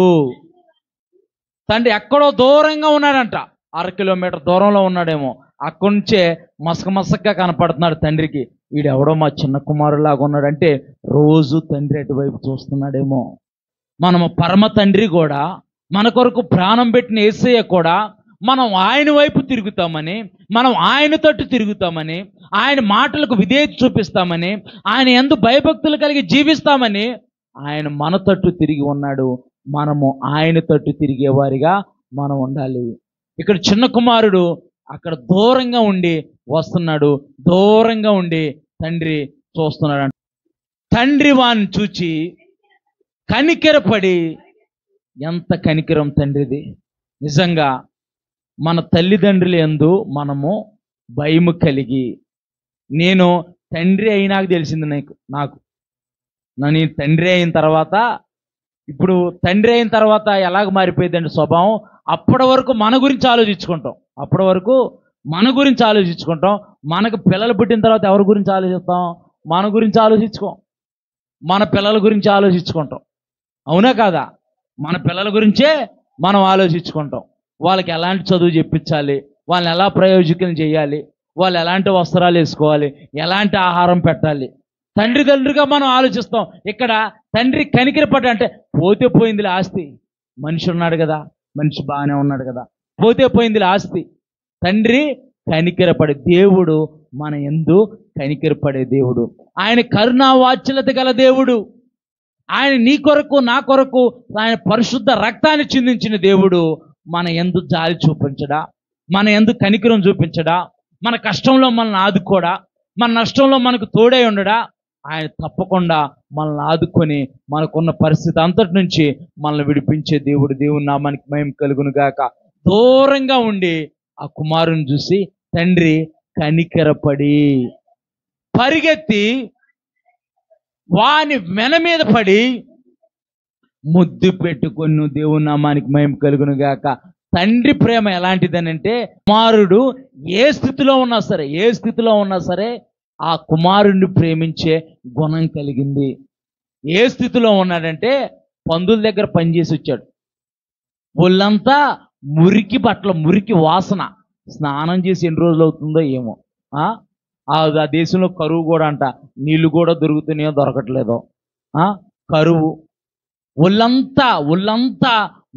తండ్రి ఎక్కడో దూరంగా ఉన్నాడంట, 1/2 కిలోమీటర్ దూరంలో ఉన్నాడేమో. అక్కడి నుంచే మసకగా కనపడుతున్నాడు తండ్రికి. వీడెవడో మా చిన్న కుమారులాగా ఉన్నాడంటే రోజు తండ్రి అటువైపు చూస్తున్నాడేమో. మనము పరమ తండ్రి కూడా, మన కొరకు ప్రాణం పెట్టిన యేసయ్య కూడా మనం ఆయన వైపు తిరుగుతామని, మనం ఆయన తట్టు తిరుగుతామని, ఆయన మాటలకు విధేయత చూపిస్తామని, ఆయన యందు భయభక్తులు కలిగి జీవిస్తామని ఆయన మన తట్టు తిరిగి ఉన్నాడు. మనము ఆయన తట్టు తిరిగేవారిగా మనం ఉండాలి. ఇక్కడ చిన్న కుమారుడు అక్కడ దూరంగా ఉండి వస్తున్నాడు, దూరంగా ఉండి తండ్రి చూస్తున్నాడు. తండ్రి వాడిని చూచి కనికెరపడి, ఎంత కనికరం తండ్రిది! నిజంగా మన తల్లిదండ్రుల యందు మనము భయము కలిగి, నేను తండ్రి అయినాక తెలిసింది నాకు నేను తండ్రి అయిన తర్వాత, ఇప్పుడు తండ్రి అయిన తర్వాత ఎలాగ మారిపోయిందండి స్వభావం. అప్పటి వరకు మన గురించి ఆలోచించుకుంటాం, అప్పటి వరకు మన గురించి ఆలోచించుకుంటాం. మనకు పిల్లలు పుట్టిన తర్వాత ఎవరి గురించి ఆలోచిస్తాం? మన గురించి ఆలోచించుకోం, మన పిల్లల గురించి ఆలోచించుకుంటాం. అవునా కాదా? మన పిల్లల గురించే మనం ఆలోచించుకుంటాం. వాళ్ళకి ఎలాంటి చదువు చెప్పించాలి, వాళ్ళని ఎలా ప్రయోజకులు చేయాలి, వాళ్ళు ఎలాంటి వస్త్రాలు వేసుకోవాలి, ఎలాంటి ఆహారం పెట్టాలి, తండ్రిగా మనం ఆలోచిస్తాం. ఇక్కడ తండ్రి కనికరపడ్డా అంటే పోతే పోయిందిలే ఆస్తి, మనిషి ఉన్నాడు కదా, మనిషి బాగానే ఉన్నాడు కదా, పోతే పోయిందిలే ఆస్తి. తండ్రి కనికరపడే దేవుడు, మన యందు కనికరపడే దేవుడు. ఆయన కరుణా వాత్సల్యత గల దేవుడు. ఆయన నీ కొరకు నా కొరకు ఆయన పరిశుద్ధ రక్తాన్ని చిందించిన దేవుడు. మన యందు జాలి చూపించడా, మన యందు కనికరం చూపించడా, మన కష్టంలో మనల్ని ఆదుకోడా, మన నష్టంలో మనకు తోడై ఉండడా? ఆయన తప్పకుండా మనల్ని ఆదుకొని మనకున్న పరిస్థితి అంతటి నుంచి మనల్ని విడిపించే దేవుడు. దేవుని నామానికి మహిమ కలుగును గాక. దూరంగా ఉండి ఆ కుమారుని చూసి తండ్రి కనికరపడి పరిగెత్తి వాని మెన మీద పడి ముద్దు పెట్టుకొను. దేవుని నామానికి మహిమ కలుగును గాక. తండ్రి ప్రేమ ఎలాంటిదనంటే, కుమారుడు ఏ స్థితిలో ఉన్నా సరే ఆ కుమారుడిని ప్రేమించే గుణం కలిగింది. ఏ స్థితిలో ఉన్నాడంటే, పందుల దగ్గర పనిచేసి వచ్చాడు, ఒళ్ళంతా మురికి బట్టలు, మురికి వాసన, స్నానం చేసి ఎన్ని రోజులు అవుతుందో ఏమో. ఆ దేశంలో కరువు కూడా అంట, నీళ్లు కూడా దొరుకుతున్నాయో దొరకట్లేదో, కరువు. ఒళ్ళంతా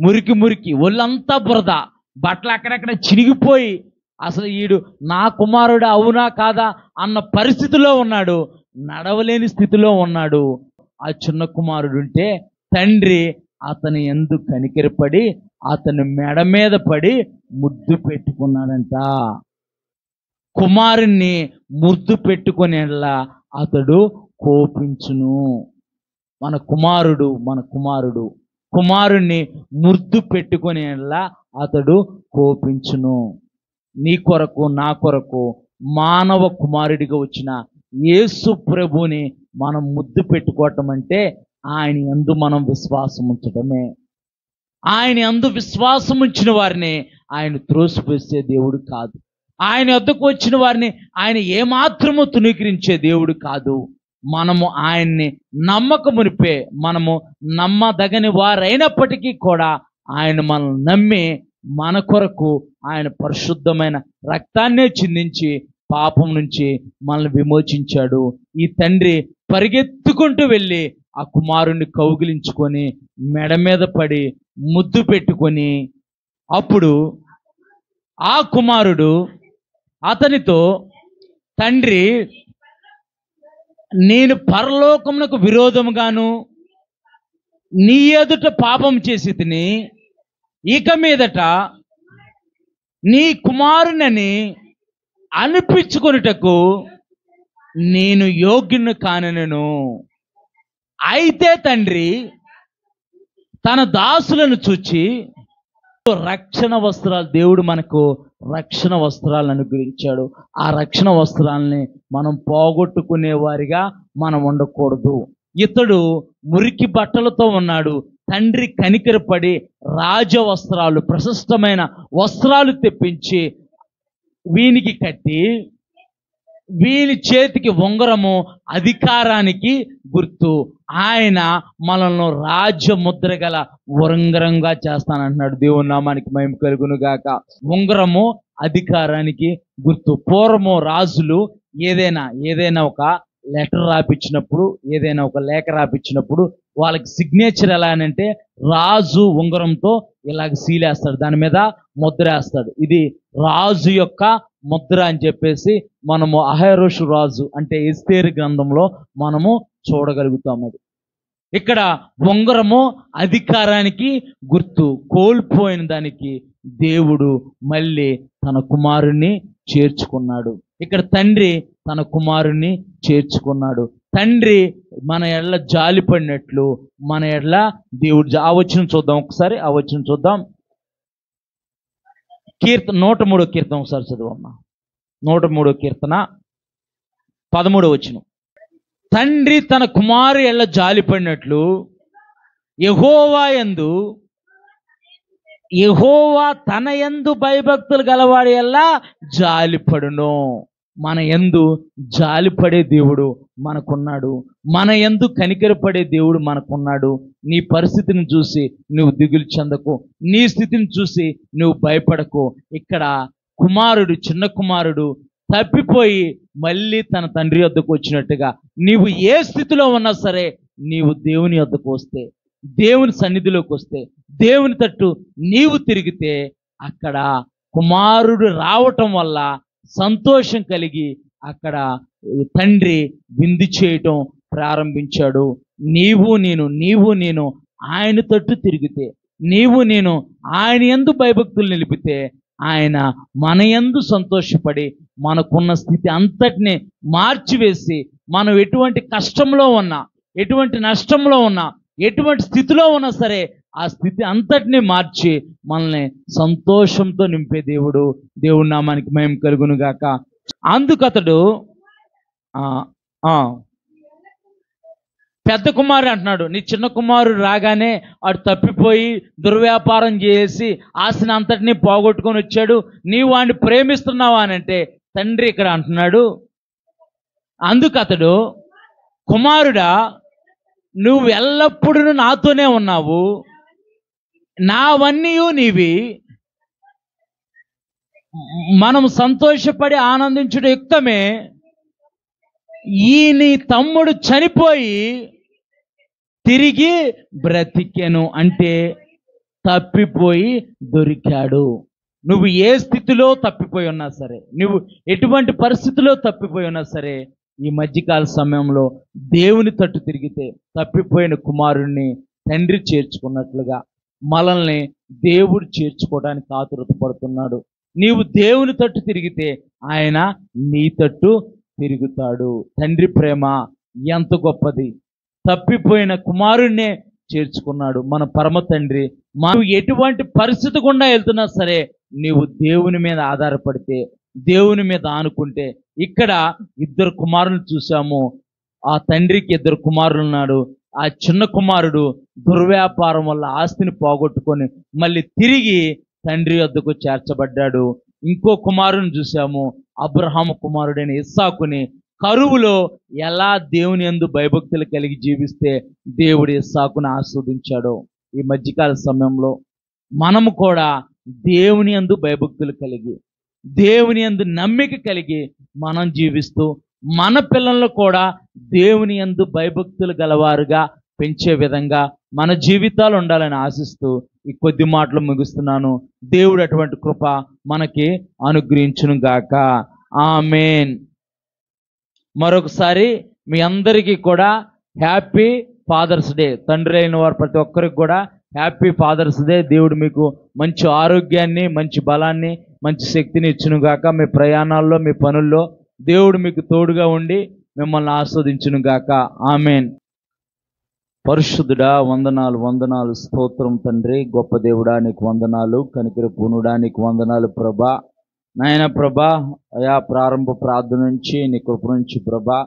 మురికి, ఒళ్ళంతా బురద, బట్టలు అక్కడక్కడ చినిగిపోయి, అసలు ఈడు నా కుమారుడు అవునా కాదా అన్న పరిస్థితిలో ఉన్నాడు, నడవలేని స్థితిలో ఉన్నాడు. ఆ చిన్న కుమారుడు ఉంటే తండ్రి అతని యందు కనికరపడి అతని మెడ మీద పడి ముద్దు పెట్టుకున్నాడంట. కుమారుణ్ణి ముద్దు పెట్టుకునేలా అతడు కోపించును. మన కుమారుణ్ణి ముద్దు పెట్టుకునేలా అతడు కోపించును. నీ కొరకు నా కొరకు మానవ కుమారుడిగా వచ్చిన యేసు ప్రభుని మనం ముద్దు పెట్టుకోవటం అంటే ఆయన యందు మనం విశ్వాసం ఉంచటమే. ఆయన యందు విశ్వాసం ఉంచిన వారిని ఆయన త్రోసివేసే దేవుడు కాదు. ఆయన వద్దకు వచ్చిన వారిని ఆయన ఏమాత్రము తునీకరించే దేవుడు కాదు. మనము ఆయన్ని నమ్మకమునిపే, మనము నమ్మదగని వారైనప్పటికీ కూడా ఆయన మనల్ని నమ్మి మన కొరకు ఆయన పరిశుద్ధమైన రక్తాన్నే చిందించి పాపం నుంచి మనల్ని విమోచించాడు. ఈ తండ్రి పరిగెత్తుకుంటూ వెళ్ళి ఆ కుమారుణ్ణి కౌగిలించుకొని మెడ మీద పడి ముద్దు పెట్టుకొని, అప్పుడు ఆ కుమారుడు అతనితో, తండ్రి, నేను పరలోకమునకు విరోధముగాను నీ ఎదుట పాపం చేసి తిని, ఇక మీదట నీ కుమారునని అనిపించుకొనుటకు నేను యోగ్యుని కానెను. అయితే తండ్రి తన దాసులను చూచి రక్షణ వస్త్రాలు, దేవుడు మనకు రక్షణ వస్త్రాలను అనుగ్రహించాడు. ఆ రక్షణ వస్త్రాలని మనం పోగొట్టుకునే వారిగా మనం ఉండకూడదు. ఇతడు మురికి బట్టలతో ఉన్నాడు. తండ్రి కనికరపడి రాజ వస్త్రాలు, ప్రశస్తమైన వస్త్రాలు తెప్పించి వీనికి కట్టి, వీని చేతికి ఉంగరము అధికారానికి గుర్తు. ఆయన మనల్ని రాజముద్ర గల ఉంగరంగా చేస్తానంటున్నాడు. దేవుని నామానికి మహిమ కలుగును గాక. ఉంగరము అధికారానికి గుర్తు. పూర్వము రాజులు ఏదైనా ఒక లెటర్ రాపించినప్పుడు, ఏదైనా ఒక లేఖ రాపించినప్పుడు వాళ్ళకి సిగ్నేచర్ ఎలా అంటే రాజు ఉంగరంతో ఇలాగ సీలేస్తాడు, దాని మీద ముద్ర వేస్తాడు. ఇది రాజు యొక్క ముద్ర అని చెప్పేసి మనము అహరోషు రాజు అంటే ఎస్తేరు గ్రంథంలో మనము చూడగలుగుతాం. అది ఇక్కడ ఉంగరము అధికారానికి గుర్తు. కోల్పోయిన దానికి దేవుడు మళ్ళీ తన కుమారుణ్ణి చేర్చుకున్నాడు. ఇక్కడ తండ్రి తన కుమారుణ్ణి చేర్చుకున్నాడు. తండ్రి మన ఎడల జాలి పడినట్లు మన ఎడల దేవుడు ఆ వచనం చూద్దాం ఒకసారి. ఆ వచనం చూద్దాం. 103వ కీర్తన ఒకసారి చదవమ్మా. 103వ కీర్తన 13వ వచనం. తండ్రి తన కుమారు ఎడల జాలి పడినట్లు యెహోవా తన యందు భయభక్తులు గలవాడి ఎల్లా జాలిపడును. మన యందు జాలిపడే దేవుడు మనకున్నాడు. మన యందు కనికరపడే దేవుడు మనకున్నాడు. నీ పరిస్థితిని చూసి నువ్వు దిగులు చెందకు, నీ స్థితిని చూసి నువ్వు భయపడకు. ఇక్కడ కుమారుడు, చిన్న కుమారుడు తప్పిపోయి మళ్ళీ తన తండ్రి వద్దకు వచ్చినట్టుగా నీవు ఏ స్థితిలో ఉన్నా సరే, నీవు దేవుని వద్దకు వస్తే, దేవుని సన్నిధిలోకి వస్తే, దేవుని తట్టు నీవు తిరిగితే, అక్కడ కుమారుడు రావటం వల్ల సంతోషం కలిగి అక్కడ తండ్రి విందు చేయటం ప్రారంభించాడు. నీవు నేను ఆయన తట్టు తిరిగితే, నీవు నేను ఆయన యందు భయభక్తులు నిలిపితే, ఆయన మన యందు సంతోషపడి మనకున్న స్థితి అంతటిని మార్చివేసి, మనం ఎటువంటి కష్టంలో ఉన్నా, ఎటువంటి నష్టంలో ఉన్నా, ఎటువంటి స్థితిలో ఉన్నా సరే, ఆ స్థితి అంతటినీ మార్చి మనల్ని సంతోషంతో నింపే దేవుడు. దేవుడి నామానికి మహిమ కలుగును గాక. అందుకతడు పెద్ద కుమారుడు అంటున్నాడు, నీ చిన్న కుమారుడు రాగానే వాడు తప్పిపోయి దుర్వ్యాపారం చేసి ఆస్తిని అంతటినీ పోగొట్టుకొని వచ్చాడు, నీవు వాడిని ప్రేమిస్తున్నావా అని అంటే, తండ్రి ఇక్కడ అంటున్నాడు, అందుకతడు, కుమారుడా, నువ్వు ఎల్లప్పుడూ నాతోనే ఉన్నావు, నావన్నీ నీవి, మనం సంతోషపడి ఆనందించుట యుక్తమే. ఈ నీ తమ్ముడు చనిపోయి తిరిగి బ్రతికెను అంటే తప్పిపోయి దొరికాడు. నువ్వు ఏ స్థితిలో తప్పిపోయి ఉన్నా సరే, నువ్వు ఎటువంటి పరిస్థితిలో తప్పిపోయి ఉన్నా సరే, ఈ మధ్యకాల సమయంలో దేవుని తట్టు తిరిగితే తప్పిపోయిన కుమారుణ్ణి తండ్రి చేర్చుకున్నట్లుగా మనల్ని దేవుడు చేర్చుకోవడానికి ఆతురత పడుతున్నాడు. నీవు దేవుని తట్టు తిరిగితే ఆయన నీ తట్టు తిరుగుతాడు. తండ్రి ప్రేమ ఎంత గొప్పది. తప్పిపోయిన కుమారుణ్ణే చేర్చుకున్నాడు మన పరమ తండ్రి. మనం ఎటువంటి పరిస్థితి గుండా వెళ్తున్నా సరే, నీవు దేవుని మీద ఆధారపడితే, దేవుని మీద ఆనుకుంటే, ఇక్కడ 2 కుమారులను చూసాము. ఆ తండ్రికి 2 కుమారులు ఉన్నాడు. ఆ చిన్న కుమారుడు దుర్వ్యాపారం వల్ల ఆస్తిని పోగొట్టుకొని మళ్ళీ తిరిగి తండ్రి వద్దకు చేర్చబడ్డాడు. ఇంకో కుమారుని చూసాము, అబ్రహాము కుమారుడైన ఇస్సాకుని కరువులో ఎలా దేవుని యందు భయభక్తులు కలిగి జీవిస్తే దేవుడు ఇస్సాకును ఆస్వాదించాడో, ఈ మధ్యకాల సమయంలో మనము కూడా దేవుని యందు భయభక్తులు కలిగి, దేవుని యందు నమ్మిక కలిగి మనం జీవిస్తూ, మన పిల్లలను కూడా దేవుని యందు భయభక్తులు గలవారుగా పెంచే విధంగా మన జీవితాలు ఉండాలని ఆశిస్తూ ఈ కొద్ది మాటలు ముగిస్తున్నాను. దేవుడు అటువంటి కృప మనకి అనుగ్రహించును గాక. ఆమేన్. మరొకసారి మీ అందరికీ కూడా హ్యాపీ ఫాదర్స్ డే. తండ్రి అయిన వారు ప్రతి ఒక్కరికి కూడా హ్యాపీ ఫాదర్స్ డే. దేవుడు మీకు మంచి ఆరోగ్యాన్ని, మంచి బలాన్ని, మంచి శక్తిని ఇచ్చును గాక. మీ ప్రయాణాల్లో, మీ పనుల్లో దేవుడు మీకు తోడుగా ఉండి మిమ్మల్ని ఆస్వాదించును గాక. ఆమేన్. పరిశుద్ధుడా, వందనాలు వందనాలు, స్తోత్రం తండ్రి. గొప్ప దేవుడా నీకు వందనాలు. కనికర పూర్ణుడా నీకు వందనాలు ప్రభా. నాయన ప్రభా, అయా ప్రారంభ ప్రార్థన నుంచి నీ కృప నుంచి ప్రభా,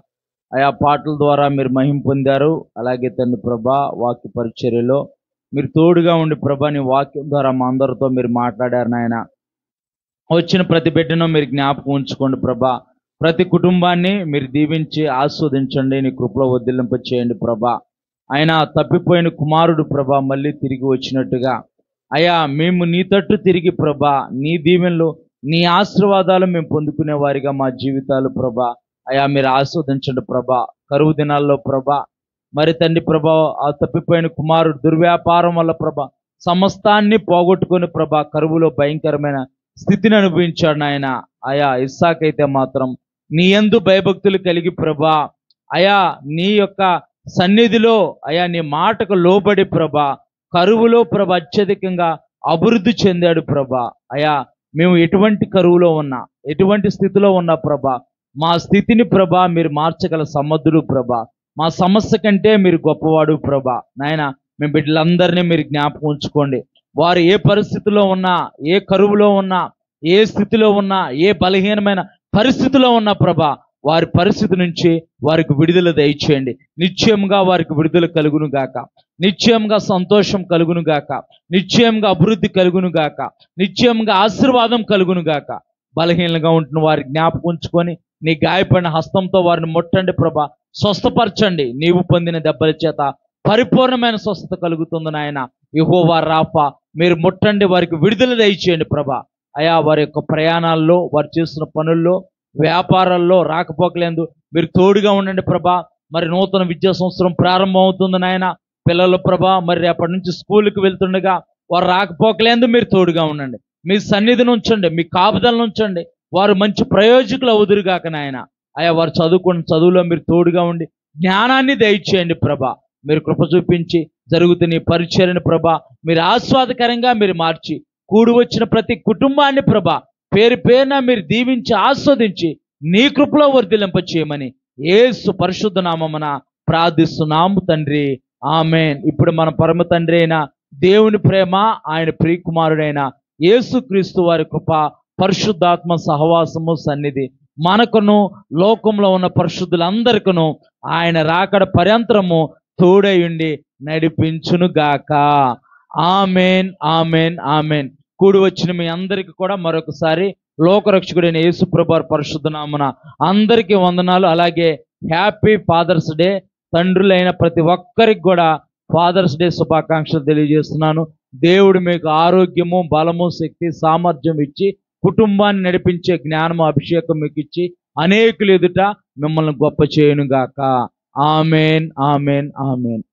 ఆయా పాటల ద్వారా మీరు మహిమ పొందారు. అలాగే తండ్రి ప్రభా, వాక్య పరిచర్యలో మీరు తోడుగా ఉండి ప్రభా, నీ వాక్యం ద్వారా మా అందరితో మీరు మాట్లాడారు నాయన. వచ్చిన ప్రతి బిడ్డను మీరు జ్ఞాపకం ఉంచుకోండి ప్రభా. ప్రతి కుటుంబాన్ని మీరు దీవించి ఆస్వాదించండి. నీ కృపలో వర్ధిల్లింప చేయండి ప్రభా. ఆయన తప్పిపోయిన కుమారుడు ప్రభా మళ్ళీ తిరిగి వచ్చినట్టుగా అయా మేము నీ తట్టు తిరిగి ప్రభా, నీ దీవెనలు, నీ ఆశీర్వాదాలు మేము పొందుకునే వారిగా మా జీవితాలు ప్రభా అయా మీరు ఆస్వాదించండి ప్రభా. కరువు దినాల్లో ప్రభా మరి తండ్రి ప్రభా, ఆ తప్పిపోయిన కుమారుడు దుర్వ్యాపారం వల్ల ప్రభా సమస్తాన్ని పోగొట్టుకుని ప్రభా కరువులో భయంకరమైన స్థితిని అనుభవించాడు నాయన. అయా ఇస్సాకైతే మాత్రం నీ యందు భయభక్తులు కలిగి ప్రభా అయా నీ యొక్క సన్నిధిలో అయా నీ మాటకు లోబడి ప్రభా కరువులో ప్రభా అత్యధికంగా అభివృద్ధి చెందాడు ప్రభా. అయా మేము ఎటువంటి కరువులో ఉన్నా, ఎటువంటి స్థితిలో ఉన్నా ప్రభా, మా స్థితిని ప్రభా మీరు మార్చగల సమర్థుడు ప్రభా. మా సమస్య కంటే మీరు గొప్పవాడు ప్రభా. నాయన మేము బిడ్డలందరినీ మీరు జ్ఞాపకం ఉంచుకోండి. వారు ఏ పరిస్థితిలో ఉన్నా, ఏ కరువులో ఉన్నా, ఏ స్థితిలో ఉన్నా, ఏ బలహీనమైన పరిస్థితిలో ఉన్నా ప్రభా, వారి పరిస్థితి నుంచి వారికి విడుదల దయచేయండి. నిశ్చయంగా వారికి విడుదల కలుగును గాక, నిశ్చయంగా సంతోషం కలుగును గాక, నిశ్చయంగా అభివృద్ధి కలుగును గాక, నిశ్చయంగా ఆశీర్వాదం కలుగును గాక. బలహీనంగా ఉంటున్న వారి జ్ఞాపకం ఉంచుకొని నీ గాయపడిన హస్తంతో వారిని ముట్టండి ప్రభా, స్వస్థపరచండి. నీవు పొందిన దెబ్బల చేత పరిపూర్ణమైన స్వస్థత కలుగుతుంది నాయన. యెహోవా రాఫా మీరు ముట్టండి, వారికి విడుదల దయచేయండి ప్రభా. అయా వారి యొక్క ప్రయాణాల్లో, వారు చేస్తున్న పనుల్లో, వ్యాపారాల్లో రాకపోకలేదు మీరు తోడుగా ఉండండి ప్రభా. మరి నూతన విద్యా సంవత్సరం ప్రారంభం అవుతుంది నాయన. పిల్లల ప్రభా మరి రేపటి నుంచి స్కూల్కి వెళ్తుండగా వారు రాకపోకలేదు మీరు తోడుగా ఉండండి. మీ సన్నిధిని ఉంచండి, మీ కాపుదలను ఉంచండి. వారు మంచి ప్రయోజకులు అవుదురుగాక నాయన. అయా వారు చదువుకున్న చదువులో మీరు తోడుగా ఉండి జ్ఞానాన్ని దయచేయండి ప్రభా. మీరు కృప చూపించి జరుగుతున్న ఈ పరిచర్యను ప్రభా మీరు ఆస్వాదకరంగా మీరు మార్చి కూడి వచ్చిన ప్రతి కుటుంబాన్ని ప్రభా పేరు పేరున మీరు దీవించి ఆస్వాదించి నీ కృపలో వర్ధిల్లింప చేయమని యేసు పరిశుద్ధ నామమున ప్రార్థిస్తున్నాము తండ్రి. ఆమేన్. ఇప్పుడు మన పరమ తండ్రి అయిన దేవుని ప్రేమ, ఆయన ప్రియకుమారుడైన యేసుక్రీస్తు వారి కృప, పరిశుద్ధాత్మ సహవాసము సన్నిధి మనకును లోకంలో ఉన్న పరిశుద్ధులందరికను ఆయన రాకడ పర్యంతరము తోడై ఉండి నడిపించును గాక. ఆమేన్, ఆమేన్, ఆమేన్. కూడి వచ్చిన మీ అందరికీ కూడా మరొకసారి లోకరక్షకుడైన యేసు ప్రభువారి పరిశుద్ధ నామమున అందరికీ వందనాలు. అలాగే హ్యాపీ ఫాదర్స్ డే. తండ్రులైన ప్రతి ఒక్కరికి కూడా ఫాదర్స్ డే శుభాకాంక్షలు తెలియజేస్తున్నాను. దేవుడు మీకు ఆరోగ్యము, బలము, శక్తి, సామర్థ్యం ఇచ్చి కుటుంబాన్ని నడిపించే జ్ఞానము, అభిషేకం మీకు ఇచ్చి అనేకులు ఎదుట మిమ్మల్ని గొప్ప చేయునుగాక. ఆమేన్, ఆమేన్, ఆమేన్.